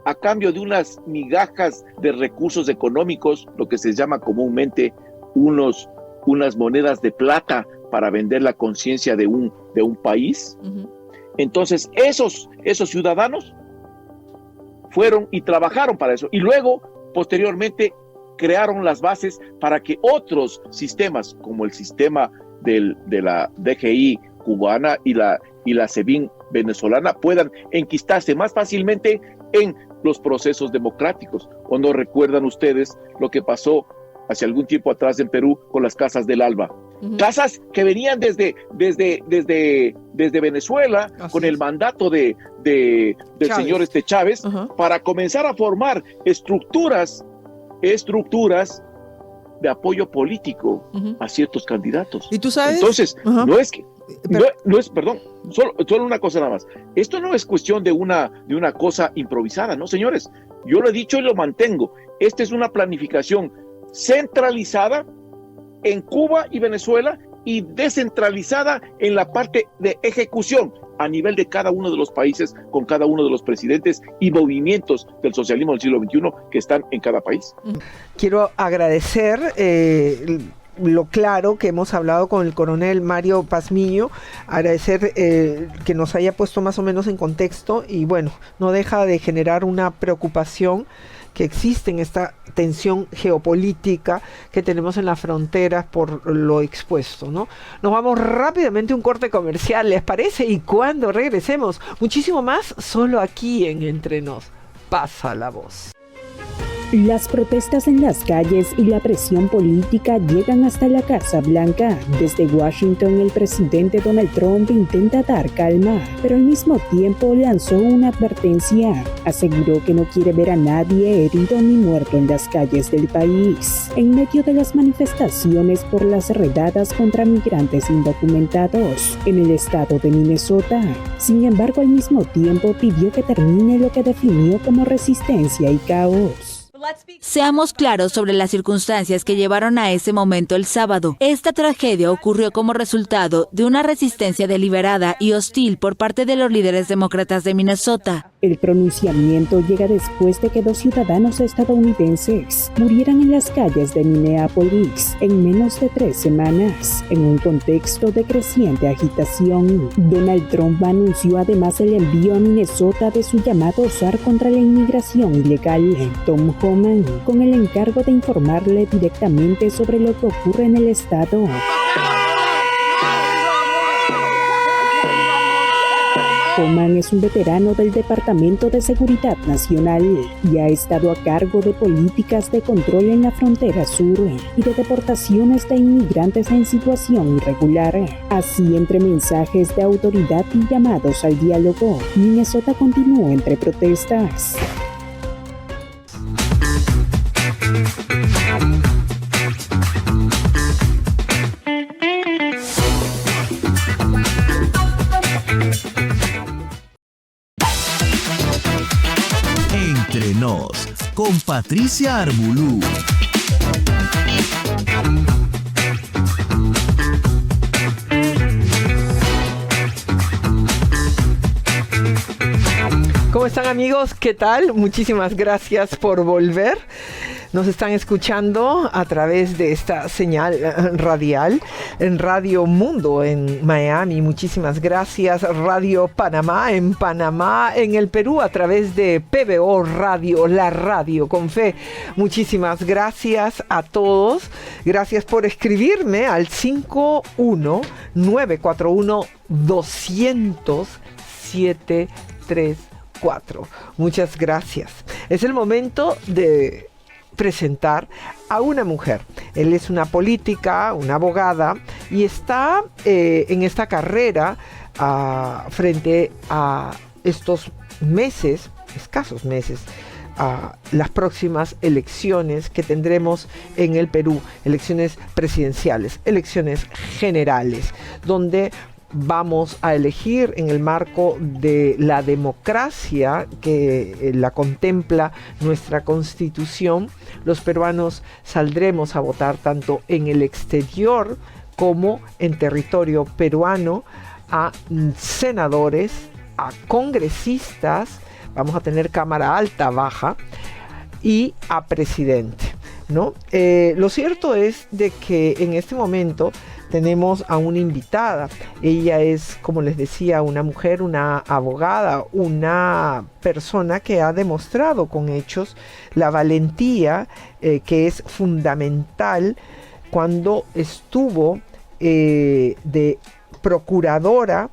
a cambio de unas migajas de recursos económicos, lo que se llama comúnmente unas monedas de plata para vender la conciencia de un país. Entonces esos ciudadanos fueron y trabajaron para eso, y luego posteriormente crearon las bases para que otros sistemas, como el sistema de la DGI cubana y la SEBIN venezolana, puedan enquistarse más fácilmente en los procesos democráticos. ¿O no recuerdan ustedes lo que pasó hace algún tiempo atrás en Perú con las casas del Alba? Casas que venían desde Venezuela, con el mandato del señor Chávez, para comenzar a formar estructuras de apoyo político a ciertos candidatos. ¿Y tú sabes? Entonces, solo una cosa nada más. Esto no es cuestión de una cosa improvisada, ¿no, señores? Yo lo he dicho y lo mantengo. Esta es una planificación centralizada en Cuba y Venezuela y descentralizada en la parte de ejecución a nivel de cada uno de los países, con cada uno de los presidentes y movimientos del socialismo del siglo XXI que están en cada país. Quiero agradecer lo claro que hemos hablado con el coronel Mario Pazmiño, agradecer que nos haya puesto más o menos en contexto, y bueno, no deja de generar una preocupación que existe en esta tensión geopolítica que tenemos en las fronteras por lo expuesto, ¿no? Nos vamos rápidamente a un corte comercial, ¿les parece? Y cuando regresemos, muchísimo más solo aquí en Entre Nos. Pasa la voz. Las protestas en las calles y la presión política llegan hasta la Casa Blanca. Desde Washington, el presidente Donald Trump intenta dar calma, pero al mismo tiempo lanzó una advertencia. Aseguró que no quiere ver a nadie herido ni muerto en las calles del país, en medio de las manifestaciones por las redadas contra migrantes indocumentados en el estado de Minnesota. Sin embargo, al mismo tiempo pidió que termine lo que definió como resistencia y caos. Seamos claros sobre las circunstancias que llevaron a ese momento el sábado. Esta tragedia ocurrió como resultado de una resistencia deliberada y hostil por parte de los líderes demócratas de Minnesota. El pronunciamiento llega después de que 2 ciudadanos estadounidenses murieran en las calles de Minneapolis en menos de 3 semanas, en un contexto de creciente agitación. Donald Trump anunció además el envío a Minnesota de su llamado SAR contra la inmigración ilegal, Tom Homan, con el encargo de informarle directamente sobre lo que ocurre en el estado. Homan es un veterano del Departamento de Seguridad Nacional y ha estado a cargo de políticas de control en la frontera sur y de deportaciones de inmigrantes en situación irregular. Así, entre mensajes de autoridad y llamados al diálogo, Minnesota continúa entre protestas. Entre nos, con Patricia Arbulú. ¿Cómo están, amigos? ¿Qué tal? Muchísimas gracias por volver. Nos están escuchando a través de esta señal radial en Radio Mundo en Miami. Muchísimas gracias. Radio Panamá en Panamá, en el Perú a través de PBO Radio, la radio con fe. Muchísimas gracias a todos. Gracias por escribirme al 51-941-200-734. Muchas gracias. Es el momento de presentar a una mujer. Él es una política, una abogada, y está en esta carrera frente a estos meses, escasos meses, a las próximas elecciones que tendremos en el Perú, elecciones presidenciales, elecciones generales, donde vamos a elegir en el marco de la democracia que la contempla nuestra Constitución. Los peruanos saldremos a votar tanto en el exterior como en territorio peruano a senadores, a congresistas, vamos a tener cámara alta, baja, y a presidente, ¿no? Lo cierto es de que en este momento tenemos a una invitada. Ella es, como les decía, una mujer, una abogada, una persona que ha demostrado con hechos la valentía que es fundamental cuando estuvo de procuradora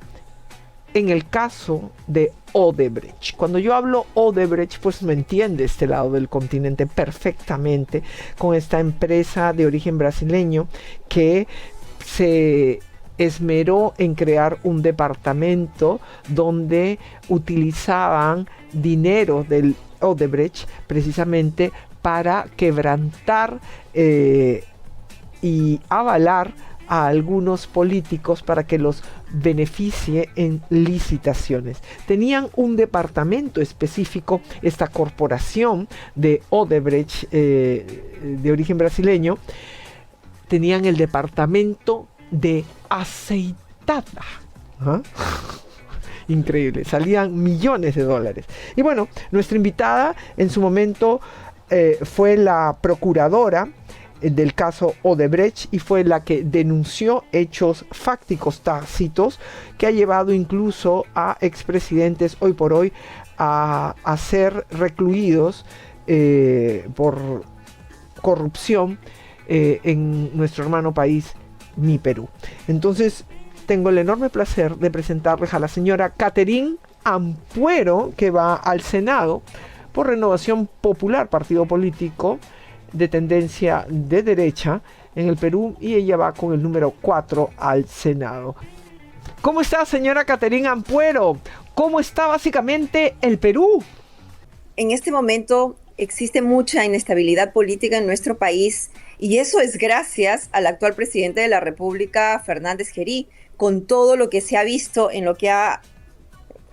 en el caso de Odebrecht. Cuando yo hablo Odebrecht, pues me entiende este lado del continente perfectamente, con esta empresa de origen brasileño que se esmeró en crear un departamento donde utilizaban dinero del Odebrecht precisamente para quebrantar y avalar a algunos políticos para que los beneficie en licitaciones. Tenían un departamento específico, esta corporación de Odebrecht de origen brasileño, tenían el departamento de aceitada. ¿Ah? Increíble, salían millones de dólares. Y bueno, nuestra invitada en su momento fue la procuradora del caso Odebrecht y fue la que denunció hechos fácticos tácitos que ha llevado incluso a expresidentes hoy por hoy a ser recluidos por corrupción en nuestro hermano país, mi Perú. Entonces, tengo el enorme placer de presentarles a la señora Catherine Ampuero, que va al Senado por Renovación Popular, partido político de tendencia de derecha en el Perú, y ella va con el número 4 al Senado. ¿Cómo está, señora Catherine Ampuero? ¿Cómo está básicamente el Perú? En este momento existe mucha inestabilidad política en nuestro país, y eso es gracias al actual presidente de la República, Fernández Gerí, con todo lo que se ha visto en lo que ha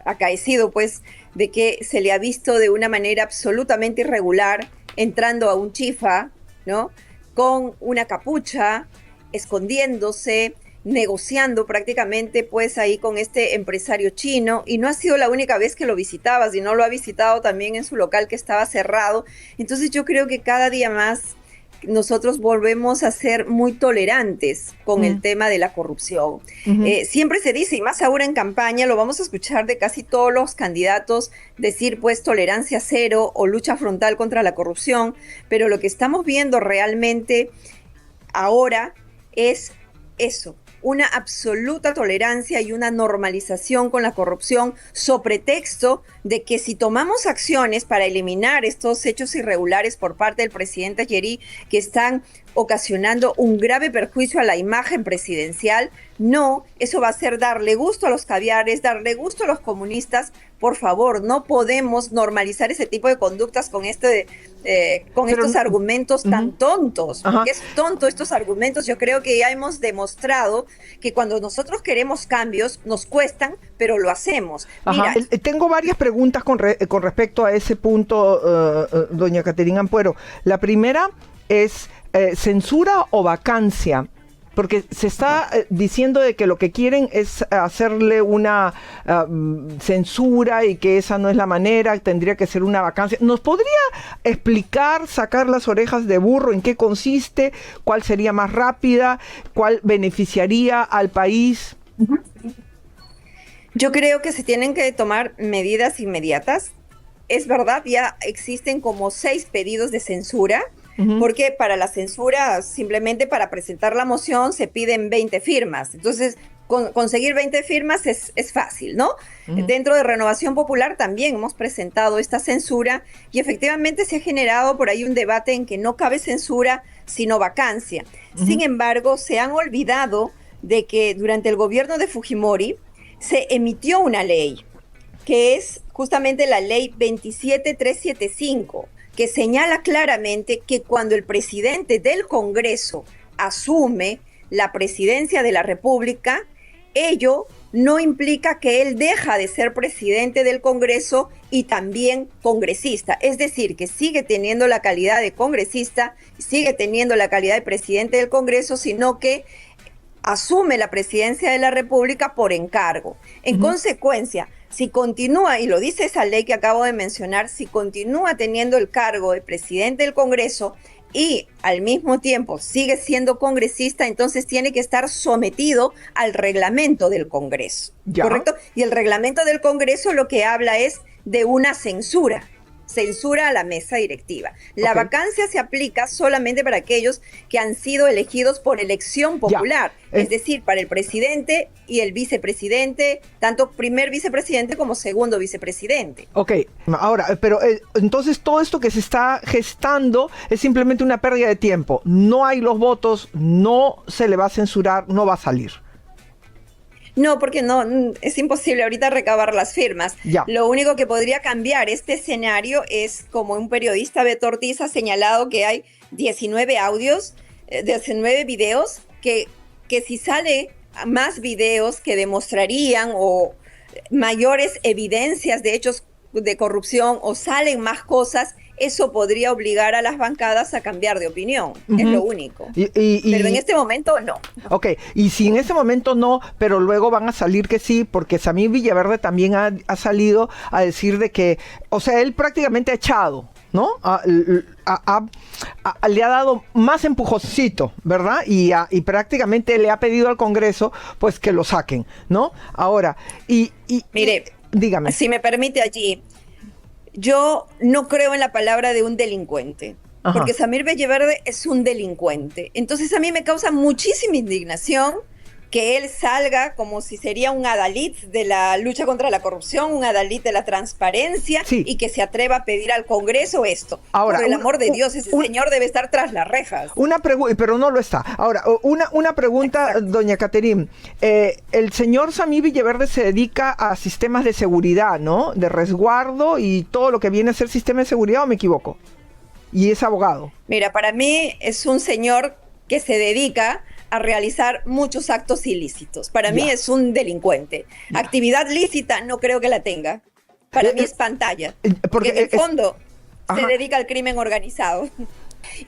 acaecido, pues, de que se le ha visto de una manera absolutamente irregular entrando a un chifa, ¿no? Con una capucha, escondiéndose, negociando prácticamente pues ahí con este empresario chino, y no ha sido la única vez que lo visitaba, sino lo ha visitado también en su local que estaba cerrado. Entonces yo creo que cada día más nosotros volvemos a ser muy tolerantes con el tema de la corrupción. Siempre se dice, y más ahora en campaña, lo vamos a escuchar de casi todos los candidatos, decir pues tolerancia cero o lucha frontal contra la corrupción, pero lo que estamos viendo realmente ahora es eso, una absoluta tolerancia y una normalización con la corrupción, sobre pretexto de que si tomamos acciones para eliminar estos hechos irregulares por parte del presidente Yeri, que están ocasionando un grave perjuicio a la imagen presidencial, no, eso va a ser darle gusto a los caviares, darle gusto a los comunistas. Por favor, no podemos normalizar ese tipo de conductas con estos argumentos tan tontos. Porque es tonto estos argumentos. Yo creo que ya hemos demostrado que cuando nosotros queremos cambios, nos cuestan, pero lo hacemos. Mira, tengo varias preguntas con respecto a ese punto, doña Caterina Ampuero. La primera es censura o vacancia. Porque se está diciendo de que lo que quieren es hacerle una censura y que esa no es la manera, tendría que ser una vacancia. ¿Nos podría explicar, sacar las orejas de burro, en qué consiste, cuál sería más rápida, cuál beneficiaría al país? Yo creo que se tienen que tomar medidas inmediatas. Es verdad, ya existen como 6 pedidos de censura. Porque para la censura, simplemente para presentar la moción, se piden 20 firmas. Entonces, conseguir 20 firmas es fácil, ¿no? Dentro de Renovación Popular también hemos presentado esta censura y efectivamente se ha generado por ahí un debate en que no cabe censura, sino vacancia. Sin embargo, se han olvidado de que durante el gobierno de Fujimori se emitió una ley, que es justamente la ley 27375, que señala claramente que cuando el presidente del Congreso asume la presidencia de la República, ello no implica que él deja de ser presidente del Congreso y también congresista. Es decir, que sigue teniendo la calidad de congresista, sigue teniendo la calidad de presidente del Congreso, sino que asume la presidencia de la República por encargo. En consecuencia, si continúa, y lo dice esa ley que acabo de mencionar, si continúa teniendo el cargo de presidente del Congreso y al mismo tiempo sigue siendo congresista, entonces tiene que estar sometido al reglamento del Congreso, ¿correcto? Y el reglamento del Congreso lo que habla es de una censura a la mesa directiva. La vacancia se aplica solamente para aquellos que han sido elegidos por elección popular, es decir, para el presidente y el vicepresidente, tanto primer vicepresidente como segundo vicepresidente. Ok, ahora, pero entonces todo esto que se está gestando es simplemente una pérdida de tiempo. No hay los votos, no se le va a censurar, no va a salir. No, porque no, es imposible ahorita recabar las firmas. Lo único que podría cambiar este escenario es, como un periodista, Beto Ortiz, ha señalado que hay 19 audios, 19 videos, que si sale más videos que demostrarían o mayores evidencias de hechos de corrupción o salen más cosas, eso podría obligar a las bancadas a cambiar de opinión, es lo único. Pero en este momento no. Ok, y si en este momento no, pero luego van a salir que sí, porque Samir Villaverde también ha salido a decir de que, o sea, él prácticamente ha echado, ¿no? Le ha dado más empujoncito, ¿verdad? Y prácticamente le ha pedido al Congreso, pues, que lo saquen, ¿no? Ahora, mire, dígame. Si me permite allí, yo no creo en la palabra de un delincuente, porque Samir Villaverde es un delincuente. Entonces a mí me causa muchísima indignación que él salga como si sería un adalid de la lucha contra la corrupción, un adalid de la transparencia, y que se atreva a pedir al Congreso esto. Ahora, por el amor de Dios, ese señor debe estar tras las rejas. Pero no lo está. Ahora, una pregunta, doña Caterina. El señor Samir Villaverde se dedica a sistemas de seguridad, ¿no? De resguardo y todo lo que viene a ser sistema de seguridad, ¿o me equivoco? Y es abogado. Mira, para mí es un señor que se dedica a realizar muchos actos ilícitos. Para mí es un delincuente. Actividad lícita no creo que la tenga. Para mí es pantalla. Porque en el fondo se dedica al crimen organizado.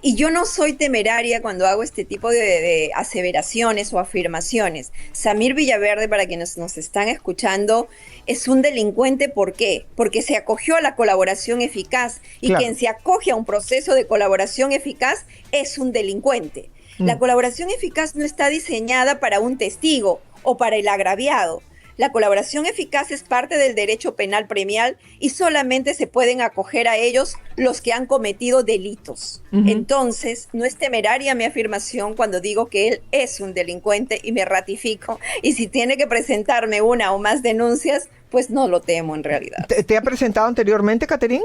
Y yo no soy temeraria cuando hago este tipo de aseveraciones o afirmaciones. Samir Villaverde, para quienes nos están escuchando, es un delincuente. ¿Por qué? Porque se acogió a la colaboración eficaz. Y claro, quien se acoge a un proceso de colaboración eficaz es un delincuente. La colaboración eficaz no está diseñada para un testigo o para el agraviado. La colaboración eficaz es parte del derecho penal premial y solamente se pueden acoger a ellos los que han cometido delitos. Entonces, no es temeraria mi afirmación cuando digo que él es un delincuente y me ratifico. Y si tiene que presentarme una o más denuncias, pues no lo temo en realidad. ¿Te ha presentado anteriormente, Catherine?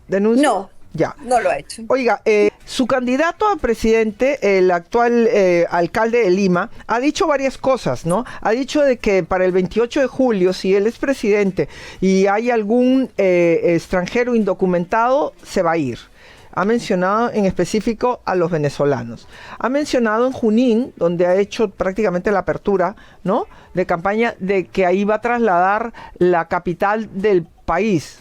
¿Denuncia? No. Ya. No lo ha hecho. Oiga, su candidato a presidente, el actual alcalde de Lima, ha dicho varias cosas, ¿no? Ha dicho de que para el 28 de julio, si él es presidente y hay algún extranjero indocumentado, se va a ir. Ha mencionado en específico a los venezolanos. Ha mencionado en Junín, donde ha hecho prácticamente la apertura, ¿no?, de campaña, de que ahí va a trasladar la capital del país.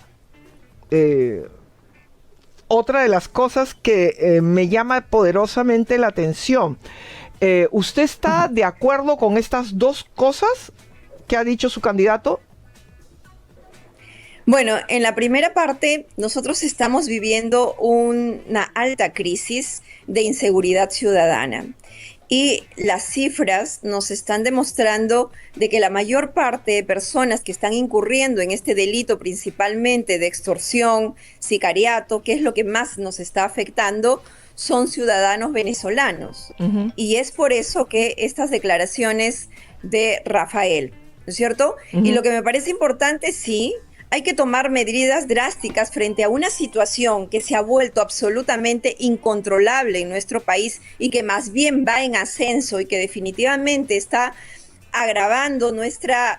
Otra de las cosas que me llama poderosamente la atención, ¿usted está de acuerdo con estas dos cosas que ha dicho su candidato? Bueno, en la primera parte, nosotros estamos viviendo una alta crisis de inseguridad ciudadana. Y las cifras nos están demostrando de que la mayor parte de personas que están incurriendo en este delito, principalmente de extorsión, sicariato, que es lo que más nos está afectando, son ciudadanos venezolanos. Y es por eso que estas declaraciones de Rafael, ¿no es cierto? Y lo que me parece importante, sí, hay que tomar medidas drásticas frente a una situación que se ha vuelto absolutamente incontrolable en nuestro país y que más bien va en ascenso y que definitivamente está agravando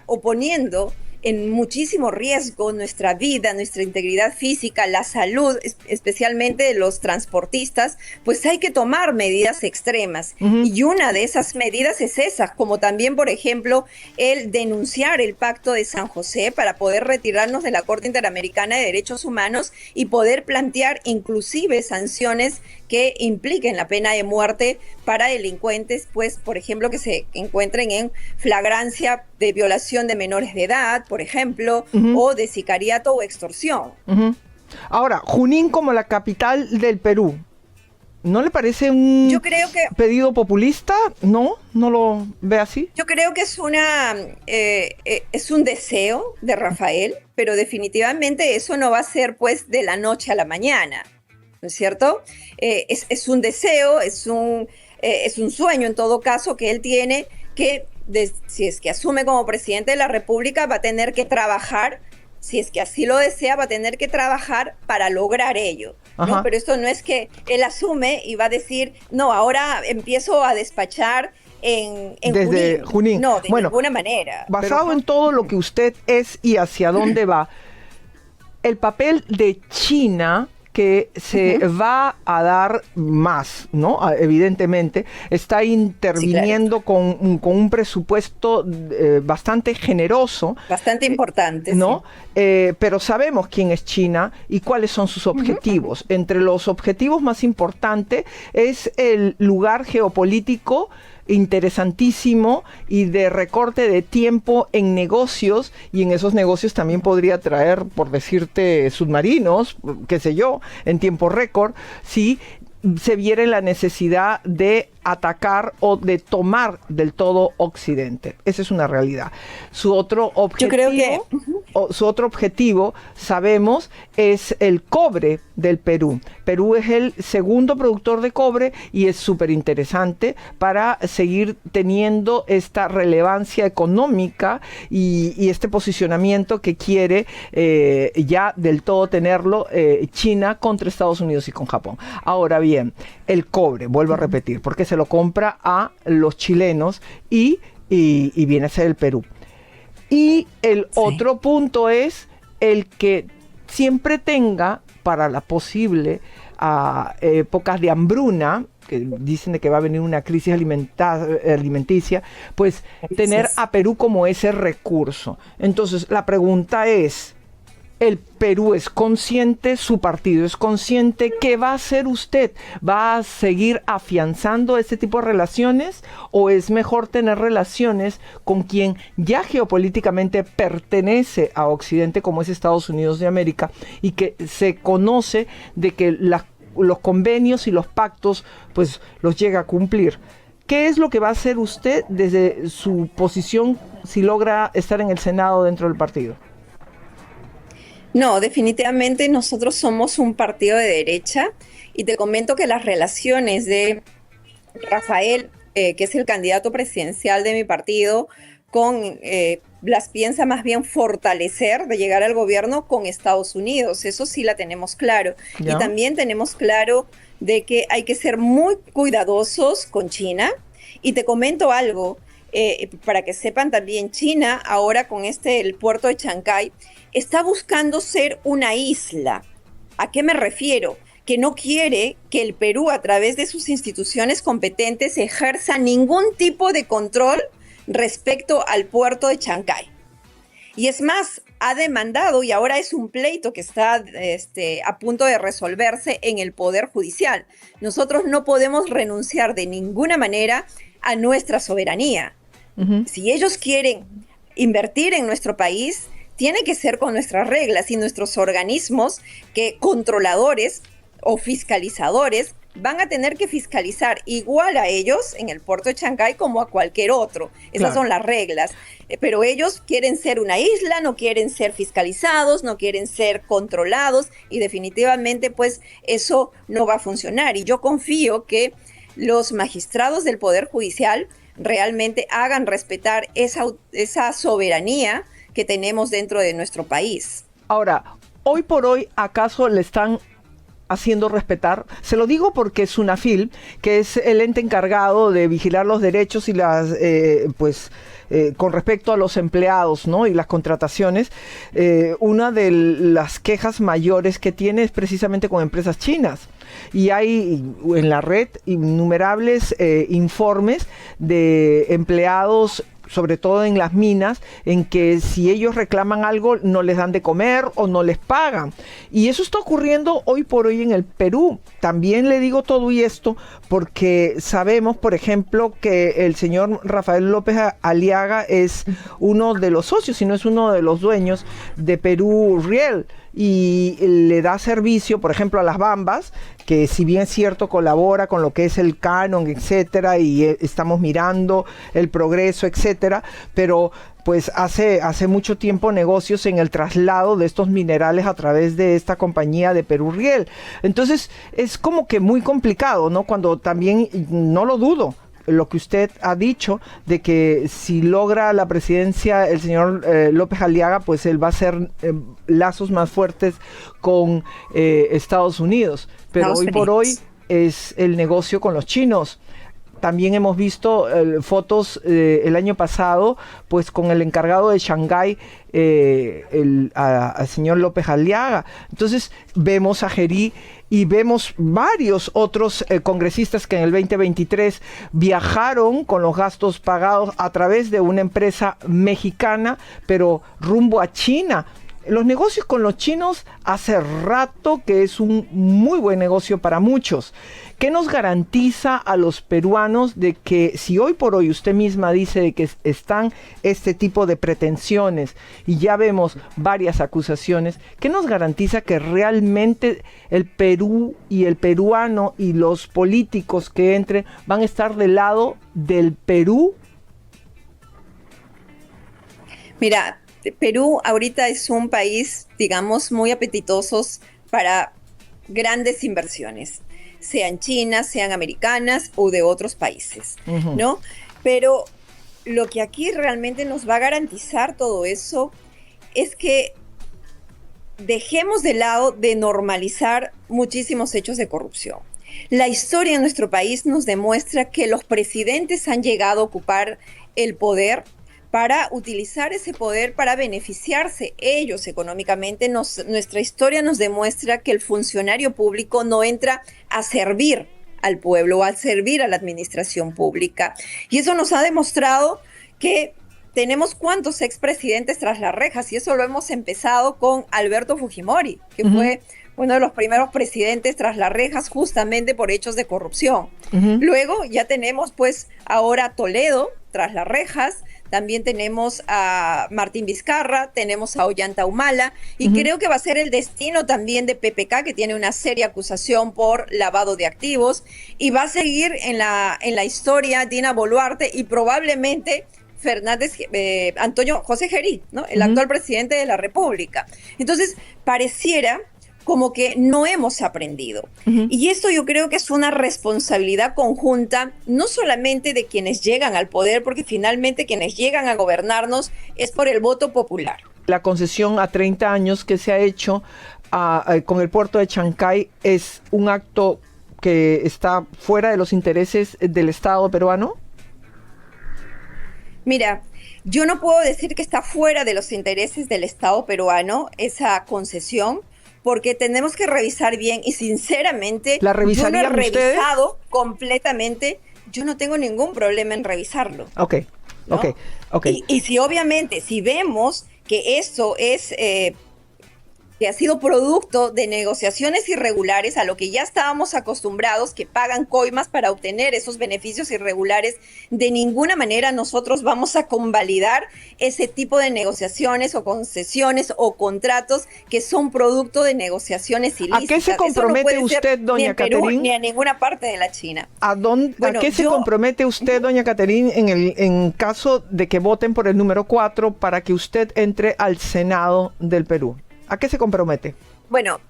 oponiendo en muchísimo riesgo nuestra vida, nuestra integridad física, la salud, especialmente de los transportistas. Pues hay que tomar medidas extremas. Y una de esas medidas es esa, como también, por ejemplo, el denunciar el Pacto de San José para poder retirarnos de la Corte Interamericana de Derechos Humanos y poder plantear inclusive sanciones que impliquen la pena de muerte para delincuentes, pues, por ejemplo, que se encuentren en flagrancia de violación de menores de edad, por ejemplo, o de sicariato o extorsión. Ahora, Junín como la capital del Perú, ¿no le parece un pedido populista? ¿No? ¿No lo ve así? Yo creo que es un deseo de Rafael, pero definitivamente eso no va a ser, pues, de la noche a la mañana, ¿no es cierto? Es un deseo, es un sueño en todo caso que él tiene, que si es que asume como presidente de la República va a tener que trabajar, si es que así lo desea, va a tener que trabajar para lograr ello, ¿no? Pero esto no es que él asume y va a decir, no, ahora empiezo a despachar desde Junín. No, de ninguna manera. Basado en todo lo que usted es y hacia dónde va, el papel de China, que se va a dar más, ¿no? Evidentemente, está interviniendo con un presupuesto bastante generoso. Bastante importante, ¿no? Sí. Pero sabemos quién es China y cuáles son sus objetivos. Entre los objetivos más importantes es el lugar geopolítico interesantísimo y de recorte de tiempo en negocios, y en esos negocios también podría traer, por decirte, submarinos, qué sé yo, en tiempo récord, si se viera la necesidad de atacar o de tomar del todo Occidente. Esa es una realidad. Su otro objetivo, sabemos, es el cobre del Perú. Perú es el segundo productor de cobre y es súper interesante para seguir teniendo esta relevancia económica y este posicionamiento que quiere ya del todo tenerlo China contra Estados Unidos y con Japón. Ahora bien, el cobre, vuelvo a repetir, porque se lo compra a los chilenos y viene a ser el Perú. Y el otro punto es el que siempre tenga para la posible épocas de hambruna, que dicen de que va a venir una crisis alimenticia, pues tener a Perú como ese recurso. Entonces la pregunta es, el Perú es consciente, su partido es consciente. ¿Qué va a hacer usted? ¿Va a seguir afianzando este tipo de relaciones o es mejor tener relaciones con quien ya geopolíticamente pertenece a Occidente, como es Estados Unidos de América, y que se conoce de que los convenios y los pactos pues los llega a cumplir? ¿Qué es lo que va a hacer usted desde su posición si logra estar en el Senado dentro del partido? No, definitivamente nosotros somos un partido de derecha y te comento que las relaciones de Rafael, que es el candidato presidencial de mi partido, las piensa más bien fortalecer de llegar al gobierno con Estados Unidos. Eso sí la tenemos claro. ¿Ya? Y también tenemos claro de que hay que ser muy cuidadosos con China. Y te comento algo, para que sepan también, China ahora con el puerto de Chancay está buscando ser una isla. ¿A qué me refiero? Que no quiere que el Perú, a través de sus instituciones competentes, ejerza ningún tipo de control respecto al puerto de Chancay. Y es más, ha demandado, y ahora es un pleito que está a punto de resolverse en el Poder Judicial. Nosotros no podemos renunciar de ninguna manera a nuestra soberanía. Si ellos quieren invertir en nuestro país, tiene que ser con nuestras reglas y nuestros organismos controladores o fiscalizadores van a tener que fiscalizar igual a ellos en el puerto de Chancay como a cualquier otro. Esas son las reglas. Pero ellos quieren ser una isla, no quieren ser fiscalizados, no quieren ser controlados y definitivamente pues eso no va a funcionar. Y yo confío que los magistrados del Poder Judicial realmente hagan respetar esa soberanía que tenemos dentro de nuestro país. Ahora, hoy por hoy, ¿acaso le están haciendo respetar? Se lo digo porque SUNAFIL, que es el ente encargado de vigilar los derechos y con respecto a los empleados, ¿no? Y las contrataciones, una de las quejas mayores que tiene es precisamente con empresas chinas. Y hay en la red innumerables informes de empleados, sobre todo en las minas, en que si ellos reclaman algo no les dan de comer o no les pagan. Y eso está ocurriendo hoy por hoy en el Perú. También le digo todo esto porque sabemos, por ejemplo, que el señor Rafael López Aliaga es uno de los socios, si no es uno de los dueños de Perú Riel, y le da servicio, por ejemplo, a las Bambas, que si bien es cierto colabora con lo que es el canon, etcétera, y estamos mirando el progreso, etcétera, pero pues hace mucho tiempo negocios en el traslado de estos minerales a través de esta compañía de Perú Riel. Entonces es como que muy complicado, ¿no? Cuando también, no lo dudo, lo que usted ha dicho de que si logra la presidencia el señor López Aliaga, pues él va a hacer lazos más fuertes con Estados Unidos. Pero hoy por hoy es el negocio con los chinos. También hemos visto fotos el año pasado, pues con el encargado de Shanghái, al señor López Aliaga. Entonces vemos a Gerí y vemos varios otros congresistas que en el 2023 viajaron con los gastos pagados a través de una empresa mexicana, pero rumbo a China. Los negocios con los chinos hace rato que es un muy buen negocio para muchos. ¿Qué nos garantiza a los peruanos de que si hoy por hoy usted misma dice de que están este tipo de pretensiones y ya vemos varias acusaciones, qué nos garantiza que realmente el Perú y el peruano y los políticos que entren van a estar del lado del Perú? Mira, Perú ahorita es un país, digamos, muy apetitosos para grandes inversiones, sean chinas, sean americanas o de otros países, ¿no? Pero lo que aquí realmente nos va a garantizar todo eso es que dejemos de lado de normalizar muchísimos hechos de corrupción. La historia en nuestro país nos demuestra que los presidentes han llegado a ocupar el poder para utilizar ese poder para beneficiarse ellos económicamente. Nuestra historia nos demuestra que el funcionario público no entra a servir al pueblo o a servir a la administración pública. Y eso nos ha demostrado que tenemos cuántos expresidentes tras las rejas, y eso lo hemos empezado con Alberto Fujimori, que fue uno de los primeros presidentes tras las rejas justamente por hechos de corrupción. Luego ya tenemos pues ahora Toledo tras las rejas, también tenemos a Martín Vizcarra, tenemos a Ollanta Humala, y creo que va a ser el destino también de PPK, que tiene una seria acusación por lavado de activos, y va a seguir en la historia Dina Boluarte y probablemente Antonio José Gerí, ¿no? El actual presidente de la República. Entonces, pareciera como que no hemos aprendido. Y esto yo creo que es una responsabilidad conjunta, no solamente de quienes llegan al poder, porque finalmente quienes llegan a gobernarnos es por el voto popular. La concesión a 30 años que se ha hecho con el puerto de Chancay es un acto que está fuera de los intereses del Estado peruano. Mira, yo no puedo decir que está fuera de los intereses del Estado peruano esa concesión, porque tenemos que revisar bien, y sinceramente ¿la revisarían yo no he revisado ustedes? Completamente, yo no tengo ningún problema en revisarlo. Ok. Y si obviamente, si vemos que esto es que ha sido producto de negociaciones irregulares a lo que ya estábamos acostumbrados, que pagan coimas para obtener esos beneficios irregulares, de ninguna manera nosotros vamos a convalidar ese tipo de negociaciones o concesiones o contratos que son producto de negociaciones ilícitas. ¿A qué se compromete usted, doña Caterine? Ni a ninguna parte de la China. ¿A qué se compromete usted, doña Caterine, en caso de que voten por el número 4 para que usted entre al Senado del Perú? ¿A qué se compromete? Bueno,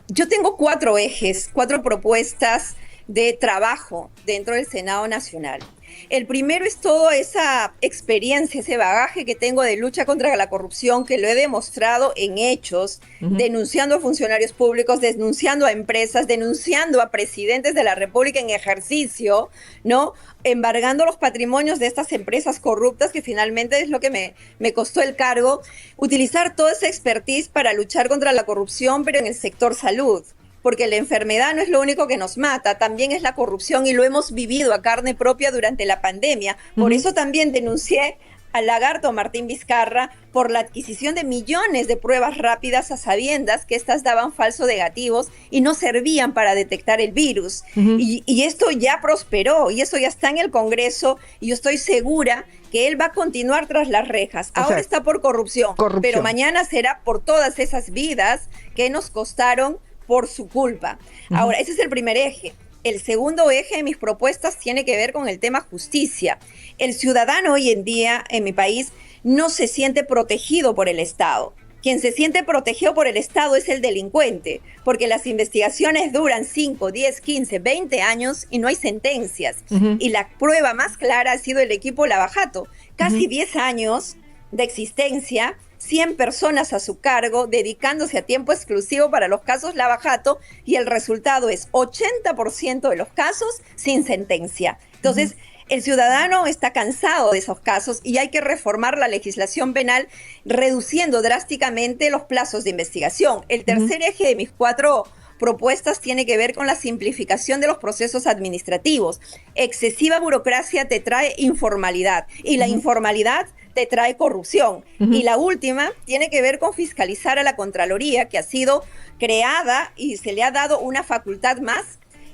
yo tengo 4 ejes, 4 propuestas de trabajo dentro del Senado Nacional. El primero es toda esa experiencia, ese bagaje que tengo de lucha contra la corrupción, que lo he demostrado en hechos, denunciando a funcionarios públicos, denunciando a empresas, denunciando a presidentes de la República en ejercicio, ¿no? Embargando los patrimonios de estas empresas corruptas, que finalmente es lo que me costó el cargo. Utilizar toda esa expertise para luchar contra la corrupción, pero en el sector salud. Porque la enfermedad no es lo único que nos mata, también es la corrupción, y lo hemos vivido a carne propia durante la pandemia. Por eso también denuncié al lagarto Martín Vizcarra por la adquisición de millones de pruebas rápidas a sabiendas que estas daban falsos negativos y no servían para detectar el virus. Y esto ya prosperó, y eso ya está en el Congreso, y yo estoy segura que él va a continuar tras las rejas. Ahora está por corrupción, pero mañana será por todas esas vidas que nos costaron por su culpa. Ahora, ese es el primer eje. El segundo eje de mis propuestas tiene que ver con el tema justicia. El ciudadano hoy en día en mi país no se siente protegido por el Estado. Quien se siente protegido por el Estado es el delincuente, porque las investigaciones duran 5, 10, 15, 20 años y no hay sentencias. Y la prueba más clara ha sido el equipo Lavajato. Casi 10 años de existencia, 100 personas a su cargo, dedicándose a tiempo exclusivo para los casos Lavajato, y el resultado es 80% de los casos sin sentencia. Entonces, el ciudadano está cansado de esos casos y hay que reformar la legislación penal, reduciendo drásticamente los plazos de investigación. El tercer eje de mis 4 propuestas tiene que ver con la simplificación de los procesos administrativos. Excesiva burocracia te trae informalidad, y la informalidad te trae corrupción. Y la última tiene que ver con fiscalizar a la Contraloría, que ha sido creada y se le ha dado una facultad más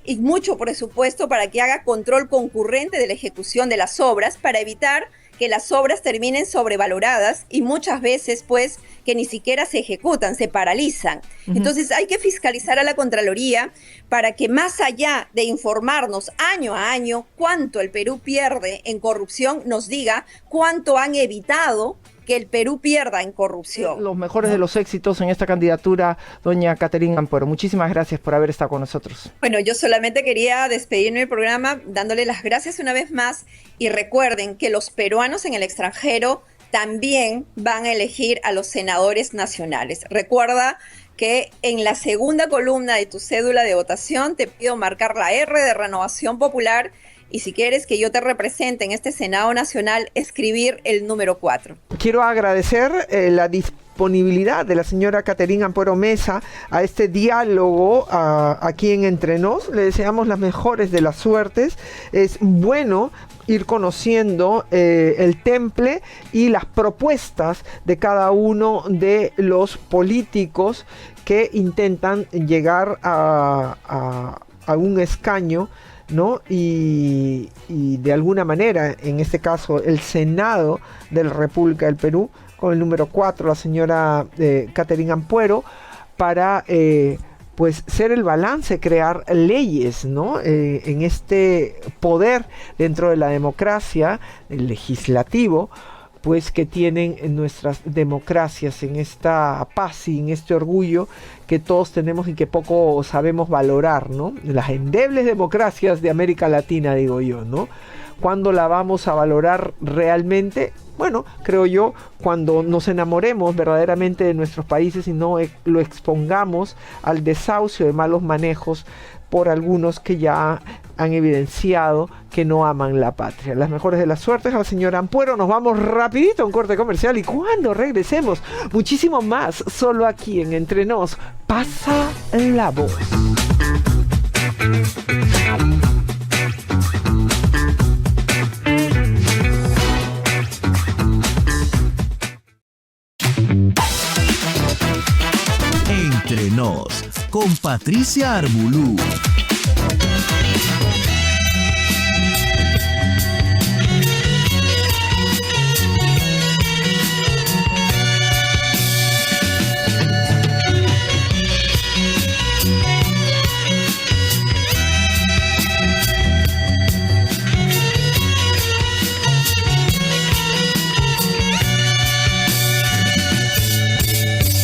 y mucho presupuesto para que haga control concurrente de la ejecución de las obras, para evitar que las obras terminen sobrevaloradas y muchas veces pues que ni siquiera se ejecutan, se paralizan. Entonces hay que fiscalizar a la Contraloría para que, más allá de informarnos año a año cuánto el Perú pierde en corrupción, nos diga cuánto han evitado que el Perú pierda en corrupción. Los mejores de los éxitos en esta candidatura, doña Caterine Ampuero. Muchísimas gracias por haber estado con nosotros. Bueno, yo solamente quería despedirme del programa dándole las gracias una vez más, y recuerden que los peruanos en el extranjero también van a elegir a los senadores nacionales. Recuerda que en la segunda columna de tu cédula de votación te pido marcar la R de Renovación Popular, y si quieres que yo te represente en este Senado Nacional, escribir el número 4. Quiero agradecer la disponibilidad de la señora Catherine Ampuero Mesa a este diálogo aquí en Entre Nos. Le deseamos las mejores de las suertes. Es bueno ir conociendo el temple y las propuestas de cada uno de los políticos que intentan llegar a un escaño, ¿no? Y de alguna manera, en este caso, el Senado de la República del Perú, con el número 4, la señora Catherine Ampuero, para pues ser el balance, crear leyes, ¿no? En este poder dentro de la democracia, el legislativo, pues que tienen en nuestras democracias, en esta paz y en este orgullo que todos tenemos y que poco sabemos valorar, ¿no? Las endebles democracias de América Latina, digo yo, ¿no? ¿Cuándo la vamos a valorar realmente? Bueno, creo yo, cuando nos enamoremos verdaderamente de nuestros países y no lo expongamos al desahucio de malos manejos por algunos que ya han evidenciado que no aman la patria. Las mejores de las suertes a la señora Ampuero. Nos vamos rapidito a un corte comercial y cuando regresemos, muchísimo más, solo aquí en Entre Nos, pasa la voz. Entre Nos, con Patricia Arbulú.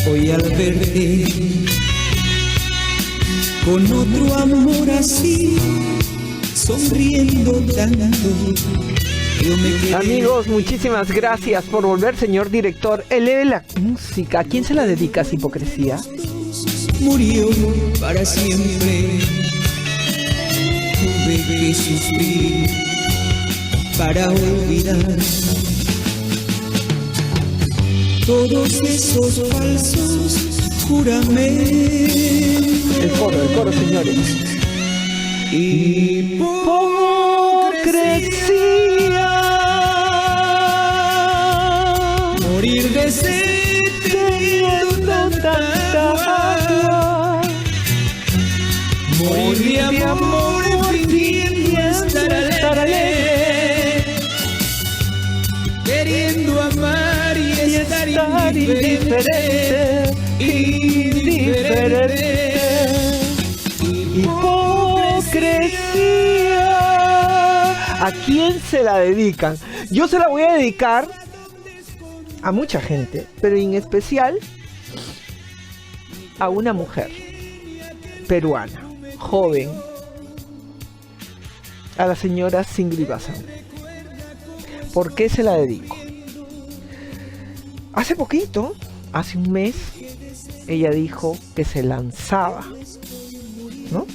Hoy al verte con otro amor así, sonriendo tanto, yo me quedé. Amigos, muchísimas gracias por volver, señor director. Eleve la música. ¿A quién se la dedicas, hipocresía? Murió para siempre. Tuve que sufrir para olvidar todos esos falsos juramentos. El coro, señores. Hipocresía. Morir de sed teniendo tanta agua. Morir de amor fingiendo estar alegre. Queriendo amar y estar indiferente. Hipocresía. ¿A quién se la dedican? Yo se la voy a dedicar a mucha gente, pero en especial a una mujer peruana, joven, a la señora Singrid Bazán. ¿Por qué se la dedico? Hace poquito, hace un mes, ella dijo que se lanzaba, ¿no?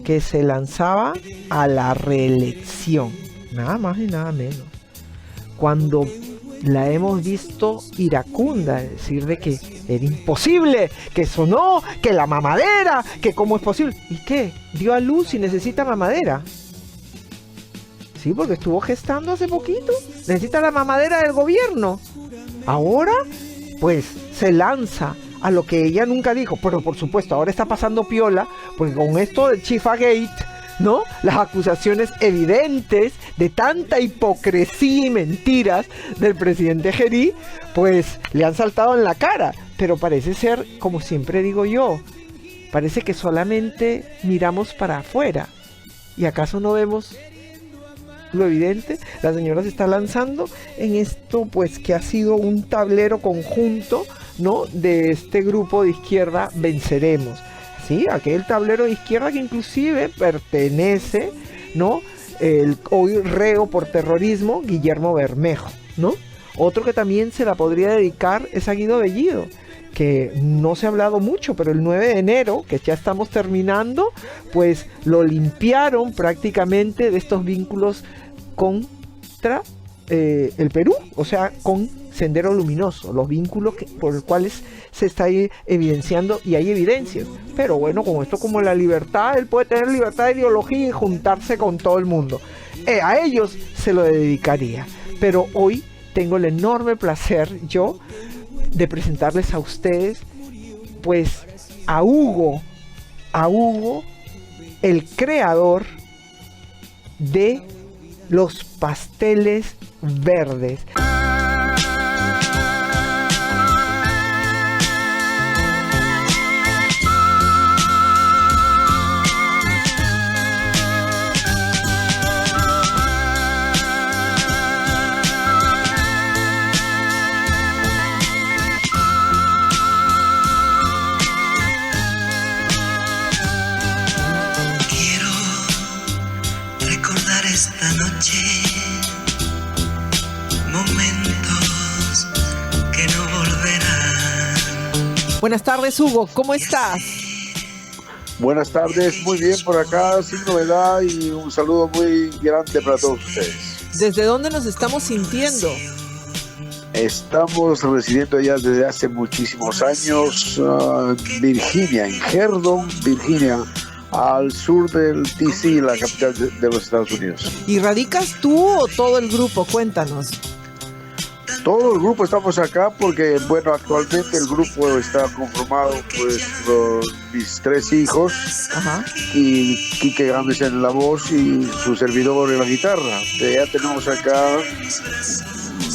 Que se lanzaba a la reelección, nada más y nada menos. Cuando la hemos visto iracunda, decir de que era imposible, que eso no, que la mamadera, que cómo es posible. ¿Y qué? Dio a luz y necesita mamadera. Sí, porque estuvo gestando hace poquito. Necesita la mamadera del gobierno. Ahora, pues, se lanza a lo que ella nunca dijo. Pero, por supuesto, ahora está pasando piola, porque con esto del Chifa Gate, ¿no? Las acusaciones evidentes de tanta hipocresía y mentiras del presidente Gerí, pues, le han saltado en la cara. Pero parece ser, como siempre digo yo, parece que solamente miramos para afuera. ¿Y acaso no vemos lo evidente? La señora se está lanzando en esto, pues, que ha sido un tablero conjunto, ¿no? De este grupo de izquierda Venceremos. Sí, aquel tablero de izquierda que inclusive pertenece, ¿no? El hoy reo por terrorismo Guillermo Bermejo, ¿no? Otro que también se la podría dedicar es a Guido Bellido, que no se ha hablado mucho, pero el 9 de enero, que ya estamos terminando, pues lo limpiaron prácticamente de estos vínculos contra el Perú, o sea, con sendero luminoso, los vínculos por los cuales se está evidenciando, y hay evidencias. Pero bueno, con esto como la libertad, él puede tener libertad de ideología y juntarse con todo el mundo. A ellos se lo dedicaría. Pero hoy tengo el enorme placer yo de presentarles a ustedes pues a Hugo, el creador de los pasteles verdes. Esta noche, momentos que no volverán. Buenas tardes, Hugo, ¿cómo estás? Buenas tardes, muy bien por acá, sin novedad, y un saludo muy grande para todos ustedes. ¿Desde dónde nos estamos sintiendo? Estamos residiendo allá desde hace muchísimos años, Virginia, en Herndon, Virginia, al sur del DC, la capital de los Estados Unidos. ¿Y radicas tú o todo el grupo? Cuéntanos. Todo el grupo estamos acá porque, bueno, actualmente el grupo está conformado pues por mis 3 hijos. Ajá. Y Quique Gámez en la voz y su servidor en la guitarra. Ya tenemos acá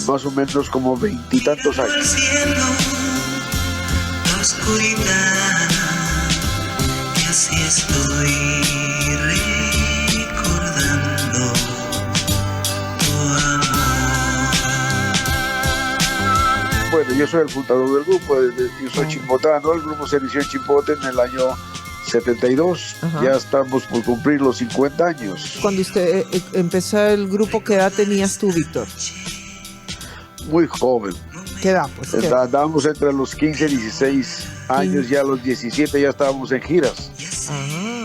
más o menos como 20 y tantos años. La oscuridad, y así estoy recordando tu amor. Bueno, yo soy el fundador del grupo, yo soy chimpotano. El grupo se inició en Chimbote en el año 72. Ajá. Ya estamos por cumplir los 50 años. Cuando usted empezó el grupo, ¿qué edad tenías tú, Víctor? Muy joven. ¿Qué edad? Pues, estábamos entre los 15 y 16 años, ya a los 17 ya estábamos en giras. Ah,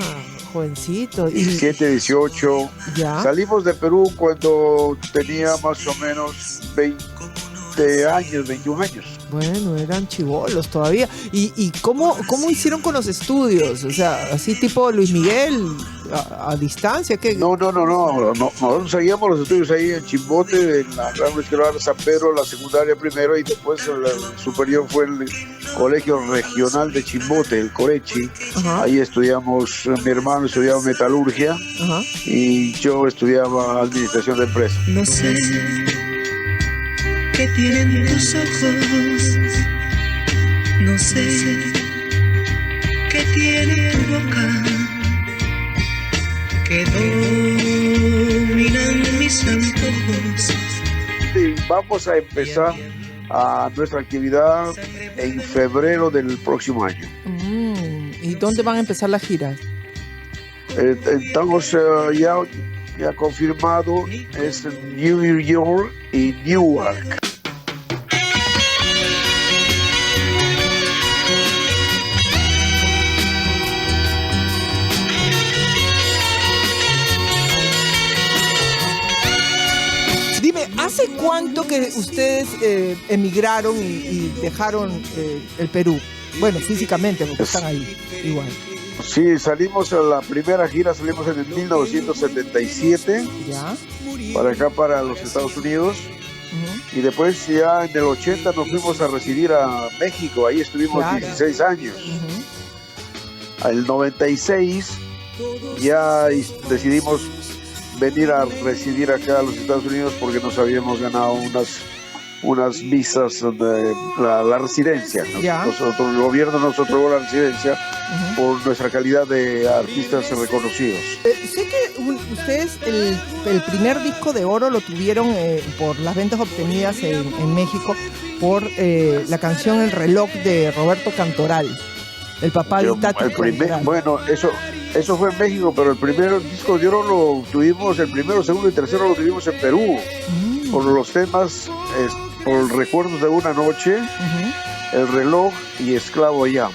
jovencito. 17, 18. ¿Ya? Salimos de Perú cuando tenía más o menos 20 años, 21 años. Bueno, eran chibolos todavía. ¿Y cómo hicieron con los estudios? O sea, así tipo Luis Miguel, a distancia. ¿Qué? No. Nosotros seguíamos los estudios ahí en Chimbote, en la Gran Escolar San Pedro, la secundaria primero, y después el superior fue el Colegio Regional de Chimbote, el Corechi. Ajá. Ahí estudiamos, mi hermano estudiaba metalurgia. Ajá. Y yo estudiaba administración de empresas. No sé que tienen tus ojos, no sé qué tiene tu boca, que dominan mis antojos. Y vamos a empezar a nuestra actividad en febrero del próximo año. ¿Y dónde van a empezar las giras? Estamos ya confirmado, es en New York y Newark. ¿Hace cuánto que ustedes emigraron y dejaron el Perú? Bueno, físicamente, porque están ahí igual. Sí, salimos a la primera gira, salimos en el 1977. ¿Ya? Para acá, para los Estados Unidos. Uh-huh. Y después ya en el 80 nos fuimos a residir a México, ahí estuvimos 16 años. Uh-huh. El 96 ya decidimos venir a residir acá a los Estados Unidos porque nos habíamos ganado unas visas de la residencia. Nosotros, el gobierno nos otorgó la residencia por nuestra calidad de artistas reconocidos. Sé que ustedes el primer disco de oro lo tuvieron por las ventas obtenidas en México por la canción El Reloj de Roberto Cantoral, el papá de Tati Cantoral. Bueno, eso fue en México, pero el primer disco de oro lo tuvimos, el primero, segundo y tercero lo tuvimos en Perú, por los temas, por Recuerdos de una noche, El Reloj y Esclavo Llamo.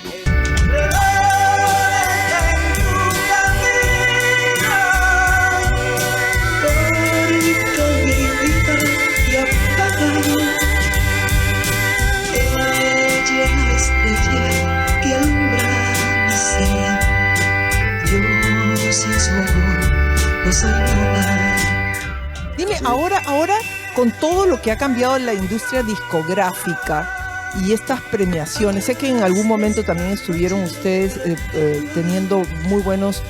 Dime, ahora, con todo lo que ha cambiado en la industria discográfica y estas premiaciones, sé que en algún momento también estuvieron ustedes teniendo muy buenos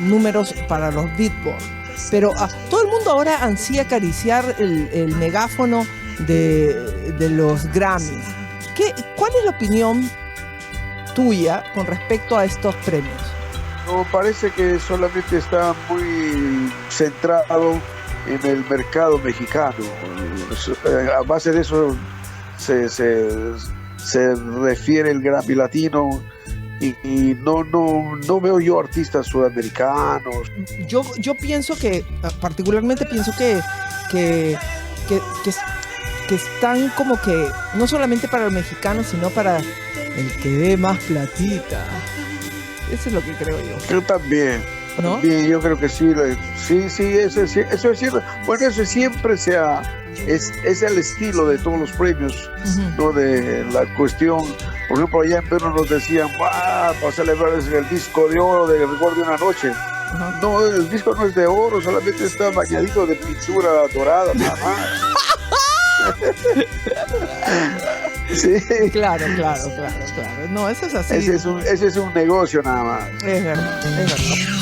números para los Beatport, pero todo el mundo ahora ansía acariciar el megáfono de los Grammys. ¿Cuál es la opinión tuya con respecto a estos premios? No, parece que solamente está muy centrado en el mercado mexicano. A base de eso se refiere el Grammy Latino y no veo yo artistas sudamericanos. Yo pienso que, particularmente pienso que están como que no solamente para los mexicanos, sino para el que dé más platita. Eso es lo que creo yo. Yo también. ¿No? También, yo creo que sí. Sí, eso es cierto. Bueno, eso siempre es el estilo de todos los premios, ¿no? De la cuestión. Por ejemplo, allá en Perú nos decían, para celebrar el disco de oro de Recuerdo de una Noche. No, el disco no es de oro, solamente está bañadito de pintura dorada, nada más. Sí. Claro. No, eso es así. Ese es un negocio nada más. Es verdad. Quiero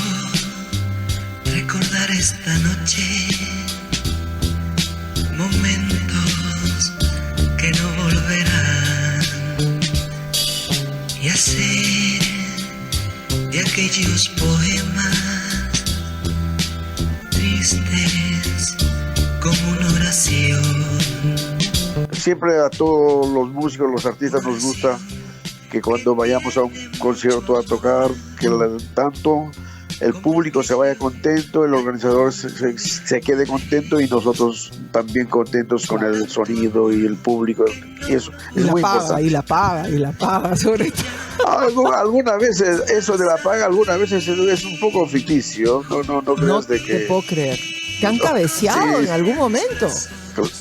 recordar esta noche momentos que no volverán y hacer de aquellos poemas tristes como una oración. Siempre a todos los músicos, los artistas nos gusta que cuando vayamos a un concierto a tocar, que tanto el público se vaya contento, el organizador se quede contento y nosotros también contentos con el sonido y el público. Y eso es muy importante. Y la paga, sobre todo. Algunas veces, eso de la paga, algunas veces es un poco ficticio. No creas de que... No te puedo creer. ¿Te han cabeceado en algún momento?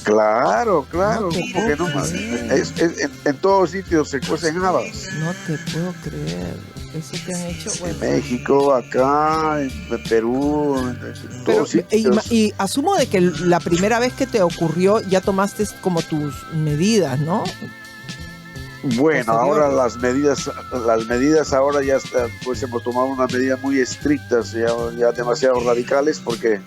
Claro, porque no más. En todos sitios se cuecen habas. No te puedo creer. Eso te han hecho. Bueno. En México, acá, en Perú, en todos sitios. Y asumo de que la primera vez que te ocurrió ya tomaste como tus medidas, ¿no? Bueno, ahora las medidas ahora ya está, pues hemos tomado unas medidas muy estrictas, ya demasiado radicales, porque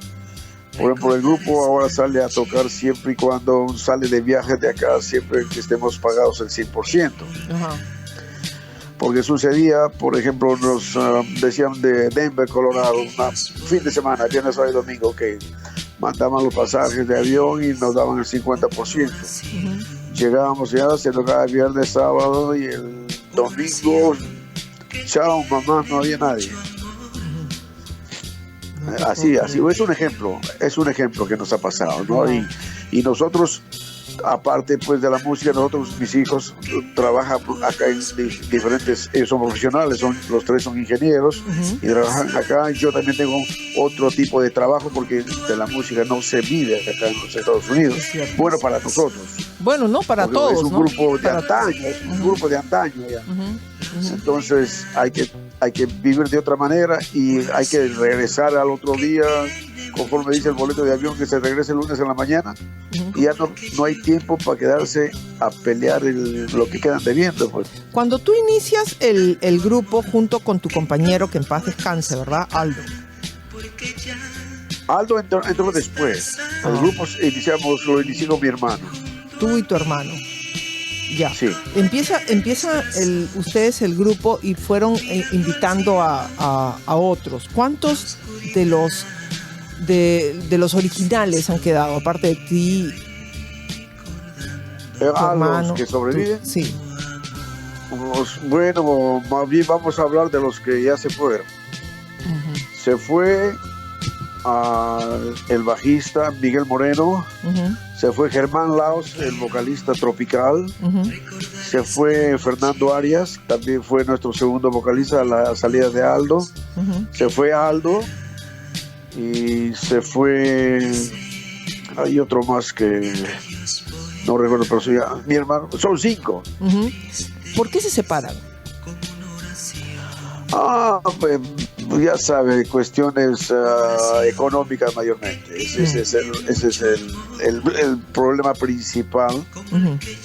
por ejemplo, el grupo ahora sale a tocar siempre y cuando sale de viaje de acá, siempre que estemos pagados el 100%. Ajá. Porque sucedía, por ejemplo, nos decían de Denver, Colorado, un fin de semana, viernes, sábado y domingo, que mandaban los pasajes de avión y nos daban el 50%. Llegábamos ya, se tocaba el viernes, sábado y el domingo, chao, mamá, no había nadie. Así, es un ejemplo que nos ha pasado, ¿no? Y nosotros, aparte pues de la música, mis hijos trabajan acá en diferentes, ellos son profesionales, los tres son ingenieros y trabajan acá. Yo también tengo otro tipo de trabajo porque de la música no se vive acá en los Estados Unidos. Bueno, para nosotros. Bueno, no para porque todos, es un grupo de antaño, es un grupo de antaño ya. Entonces hay que vivir de otra manera y hay que regresar al otro día, conforme dice el boleto de avión, que se regrese el lunes en la mañana, y ya no hay tiempo para quedarse a pelear lo que quedan debiendo. Pues. Cuando tú inicias el grupo junto con tu compañero, que en paz descanse, ¿verdad? Aldo entró después. El grupo lo inició con mi hermano. Tú y tu hermano. Ya. Sí. Empieza ustedes el grupo y fueron invitando a otros. ¿Cuántos de los originales han quedado, aparte de ti? Los que sobreviven. Sí. Bueno, más bien vamos a hablar de los que ya se fueron. Se fue el bajista Miguel Moreno. Se fue Germán Laos, el vocalista tropical. Se fue Fernando Arias, también fue nuestro segundo vocalista a la salida de Aldo. Se fue Aldo y se fue... Hay otro más que no recuerdo, pero soy mi hermano. Son 5. ¿Por qué se separan? Pues, ya sabe, cuestiones económicas mayormente. Ese es el problema principal.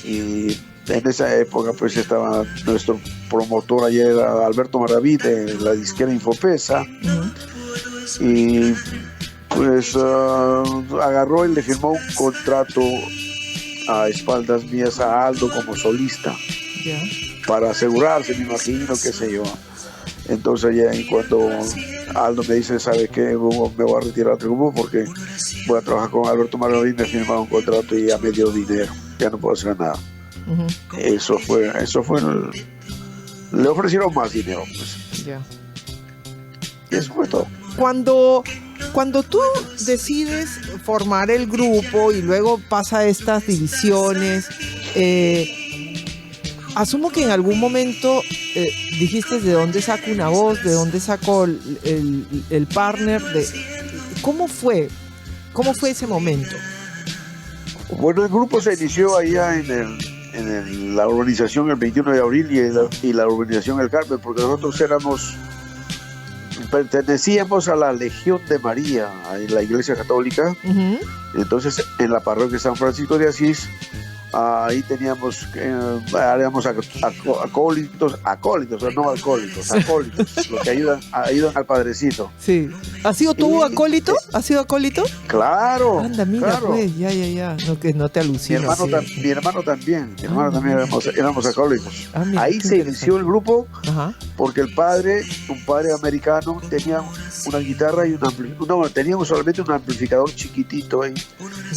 Y en esa época pues estaba nuestro promotor ayer, Alberto Maraví, de la disquera Infopesa, y pues agarró y le firmó un contrato a espaldas mías a Aldo como solista, para asegurarse, me imagino, qué sé yo. Entonces ya cuando Aldo me dice, ¿sabe qué? Me voy a retirar del grupo porque voy a trabajar con Alberto Maraví, me firma un contrato y ya me dio dinero, ya no puedo hacer nada. Eso fue le ofrecieron más dinero, pues. Y eso fue todo. Cuando tú decides formar el grupo y luego pasa estas divisiones, asumo que en algún momento dijiste de dónde saco una voz, de dónde saco el partner, ¿cómo fue ese momento? Bueno, el grupo se inició allá en la urbanización el 21 de abril y la urbanización El Carmen, porque nosotros pertenecíamos a la Legión de María, en la Iglesia Católica. Entonces, en la parroquia San Francisco de Asís, ahí teníamos, éramos acólitos, no alcohólicos, acólitos, los que ayudan al padrecito. Sí. ¿Has sido tú acólito? ¿Has sido acólito? Claro. Anda, mira, claro. Pues, ya. No, que no te alucines. Mi hermano también éramos acólicos. Ahí se inició el grupo. Porque un padre americano, tenía una guitarra y teníamos solamente un amplificador chiquitito ahí.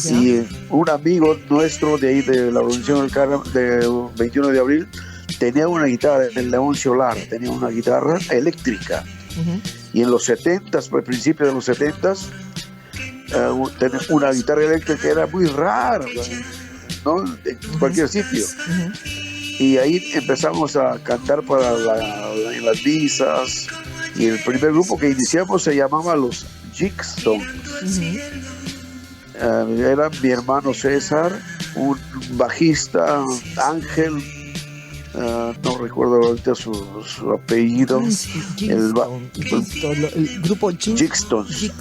Y un amigo nuestro de ahí de la organización del 21 de abril tenía una guitarra, el León Solar, tenía una guitarra eléctrica. Y en los 70s, al principio de los 70s, una guitarra eléctrica era muy rara, ¿no? En cualquier sitio. Y ahí empezamos a cantar en las misas. Y el primer grupo que iniciamos se llamaba los Jigstones. Era mi hermano César, un bajista, Ángel, no recuerdo ahorita su apellido. El grupo Jigstones.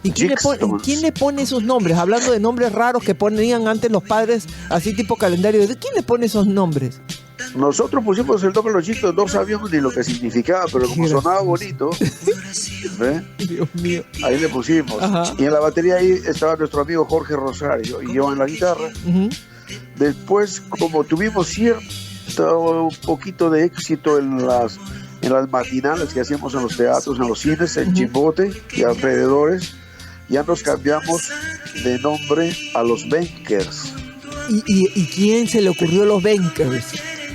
¿Y quién le pone esos nombres? Hablando de nombres raros que ponían antes los padres, así tipo calendario, ¿de quién le pone esos nombres? Nosotros pusimos el nombre de los Jigstones, no sabíamos ni lo que significaba, pero como sonaba bonito, Dios mío, ahí le pusimos. Y en la batería ahí estaba nuestro amigo Jorge Rosario y yo en la guitarra. Después, como tuvimos un poquito de éxito en las matinales que hacíamos en los teatros, en los cines, en Chimbote y alrededores, ya nos cambiamos de nombre a los Benkers. ¿Y quién se le ocurrió los Benkers?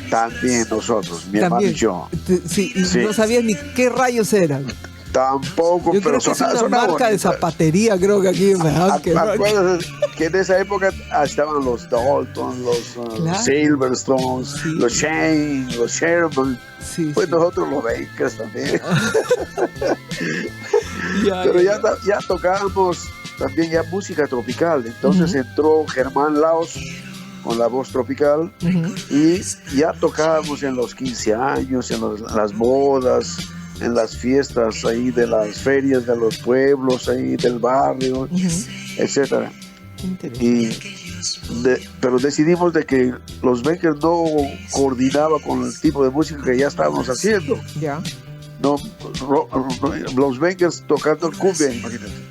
También nosotros, mi hermano y yo. Sí. No sabías ni qué rayos eran. Tampoco, yo creo que es una marca de zapatería, creo que aquí me acuerdo que en esa época estaban los Dalton, los Silverstones, los Shane, los Sherman. Pues nosotros los Bakers también. Pero ya tocábamos también ya música tropical. Entonces entró Germán Laos con la voz tropical y ya tocábamos en los 15 años, en las bodas, en las fiestas ahí de las ferias de los pueblos ahí del barrio, etcétera. Pero decidimos de que los Benkers no coordinaba con el tipo de música que ya estábamos haciendo. No, los Benkers tocando el cumbia, imagínate.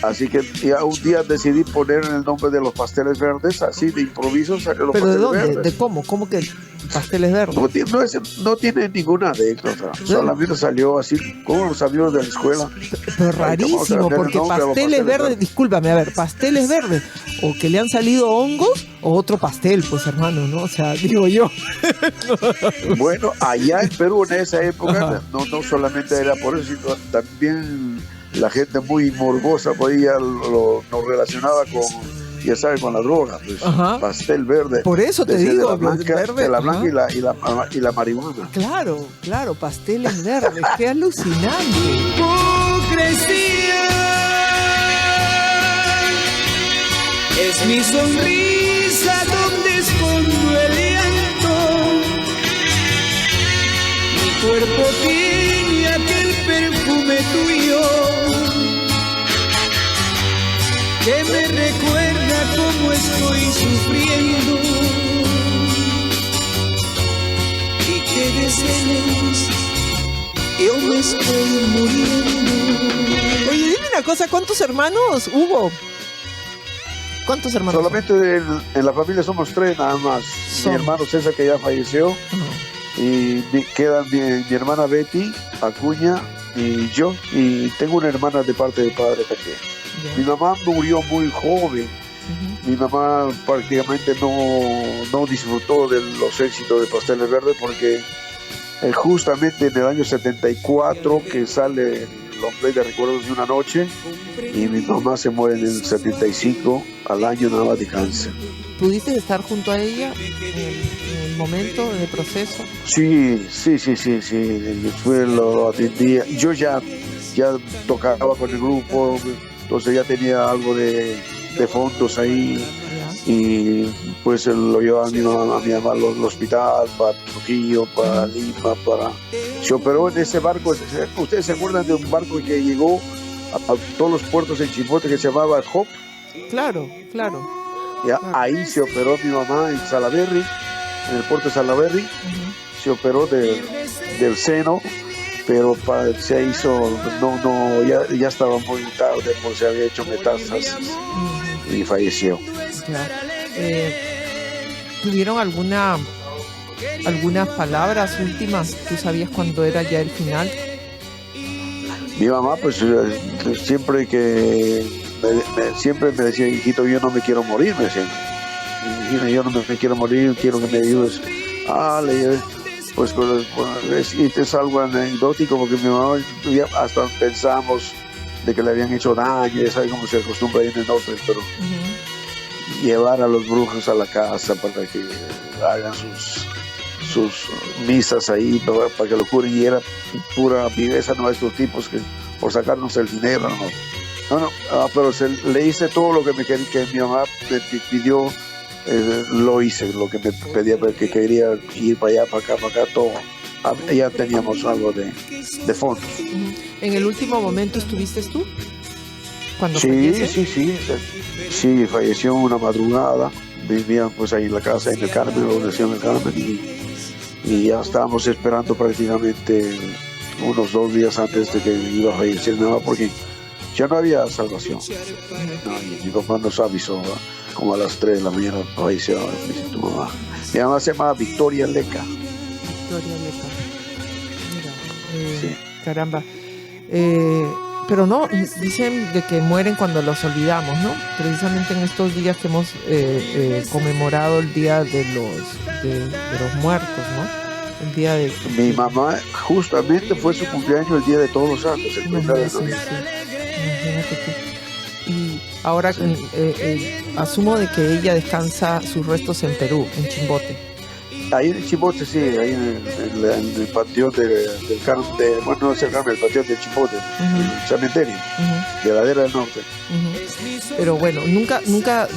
Así que ya un día decidí poner el nombre de los Pasteles Verdes, así de improviso salió los ¿Pero Pasteles de dónde? Verdes. ¿De cómo? ¿Cómo que Pasteles Verdes? No tiene ninguna anécdota, solamente salió así como los amigos de la escuela. Pero rarísimo, porque Pasteles Verdes, discúlpame, a ver, Pasteles Verdes, o que le han salido hongos, o otro pastel, pues hermano, ¿no? O sea, digo yo. Bueno, allá en Perú en esa época, no solamente era por eso, sino también la gente muy morbosa pues ya nos relacionaba con, ya sabes, con la droga, pues. Pastel verde. Por eso te digo, de la blanca y la marihuana. Claro, pasteles verdes, qué alucinante. Hipocresía es mi sonrisa donde escondo el llanto. Mi cuerpo tiene aquel perfume tuyo que me recuerda cómo estoy sufriendo y que de celos yo me estoy muriendo. Oye, dime una cosa, ¿cuántos hermanos hubo? ¿Cuántos hermanos? Solamente en la familia somos 3 nada más. Mi hermano César, que ya falleció, y quedan mi hermana Betty Acuña y yo, y tengo una hermana de parte de padre también. Mi mamá murió muy joven. Mi mamá prácticamente no disfrutó de los éxitos de Pasteles Verdes porque justamente en el año 74 que sale Los Play de Recuerdos de una Noche, y mi mamá se muere en el 75 al año nada más de cáncer. ¿Pudiste estar junto a ella en el momento, en el proceso? Sí. Lo atendía. Yo ya tocaba con el grupo, entonces ya tenía algo de fondos ahí, y pues lo llevaba a mi mamá al hospital, para Trujillo, para Lima, se operó en ese barco. ¿Ustedes se acuerdan de un barco que llegó a todos los puertos en Chimbote que se llamaba Hop? Claro. Ya, ahí se operó mi mamá en Salaberry, en el puerto de Salaberry. Se operó del seno, pero se hizo, ya estaba muy tarde, porque se había hecho metástasis y falleció. ¿Tuvieron algunas palabras últimas? ¿Tú sabías cuándo era ya el final? Mi mamá, pues siempre me decía, hijito, yo no me quiero morir, me decía. Hijito, yo no me quiero morir, quiero que me ayudes. Pues es algo anecdótico, porque mi mamá hasta pensamos de que le habían hecho daño, ya sabes cómo se acostumbra ahí en el norte, pero llevar a los brujos a la casa para que hagan sus misas ahí, para que lo curen, y era pura viveza, no, estos tipos que por sacarnos el dinero, pero le hice todo lo que mi mamá me pidió. Lo hice, lo que me pedía, porque quería ir para allá, para acá, todo. Ya teníamos algo de fondos. ¿En el último momento estuviste tú? ¿Cuando Sí, falleció una madrugada. Vivía pues ahí en la casa, en el Carmen, la organización del Carmen, y ya estábamos esperando prácticamente unos 2 días antes de que iba a fallecer mi mamá, porque ya no había salvación. Mi papá nos avisó, ¿verdad? Como a las 3 de la mañana falleció tu mamá. Mi mamá se llamaba Victoria Leca. Mira, caramba. Pero no, dicen de que mueren cuando los olvidamos, ¿no? Precisamente en estos días que hemos conmemorado el Día de los Muertos, ¿no? El día de... Mi mamá justamente fue su cumpleaños el Día de Todos los Santos, el 1 de noviembre. Imagínate tú. Y ahora asumo de que ella descansa sus restos en Perú, en Chimbote. Ahí en Chimbote, sí, ahí en el panteón del Carmen, no es el Carmen, el panteón del Chimbote, el cementerio, de Ladera del Norte. Pero bueno, nunca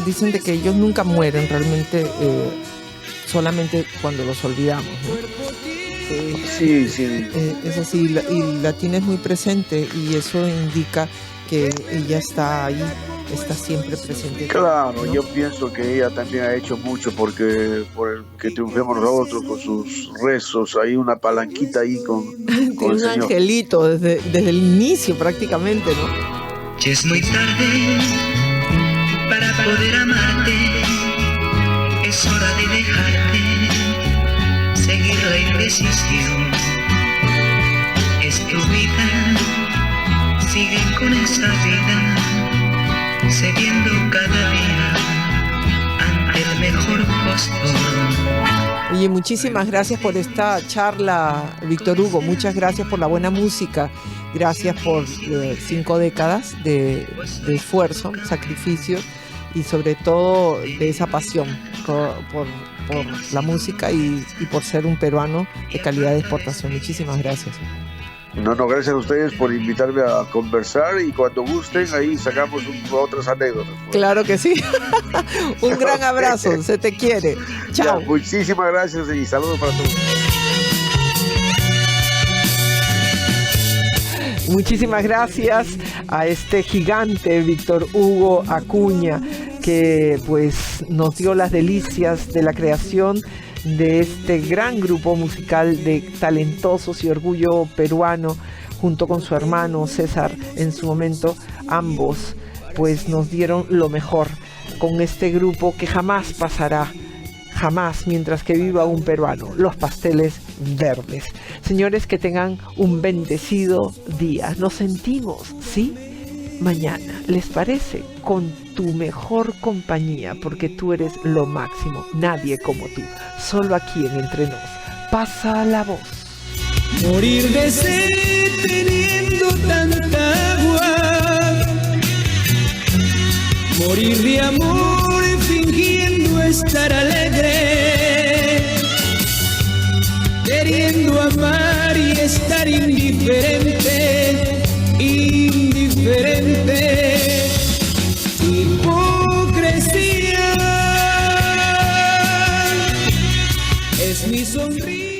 dicen de que ellos nunca mueren realmente, solamente cuando los olvidamos, ¿no? Sí. Es así, y la tienes muy presente, y eso indica que ella está ahí, está siempre presente. Claro, ¿no? Yo pienso que ella también ha hecho mucho por el que triunfemos nosotros, con sus rezos. Hay una palanquita ahí con un Señor. Angelito desde el inicio prácticamente, ¿no? Ya es muy tarde para poder amarte, es hora de dejarte seguir la indecisión. Es tu vida, sigue con esa vida, cediendo cada día ante el mejor postor. Oye, muchísimas gracias por esta charla, Víctor Hugo. Muchas gracias por la buena música. Gracias por 5 décadas de esfuerzo, sacrificio, y sobre todo de esa pasión por la música y por ser un peruano de calidad de exportación. Muchísimas gracias. No, gracias a ustedes por invitarme a conversar, y cuando gusten ahí sacamos otras anécdotas. Claro que sí. Un gran abrazo, se te quiere. Chao. Ya, muchísimas gracias y saludos para todos. Muchísimas gracias a este gigante Víctor Hugo Acuña, que pues nos dio las delicias de la creación de este gran grupo musical de talentosos y orgullo peruano, junto con su hermano César en su momento. Ambos pues nos dieron lo mejor con este grupo que jamás pasará, jamás, mientras que viva un peruano, Los Pasteles Verdes. Señores, que tengan un bendecido día. Nos sentimos, ¿sí? Mañana, ¿les parece? Con tu mejor compañía, porque tú eres lo máximo, nadie como tú, solo aquí en Entre Nos. Pasa la voz. Morir de sed teniendo tanta agua, morir de amor fingiendo estar alegre, queriendo amar y estar indiferente, hipocresía es mi sonrisa.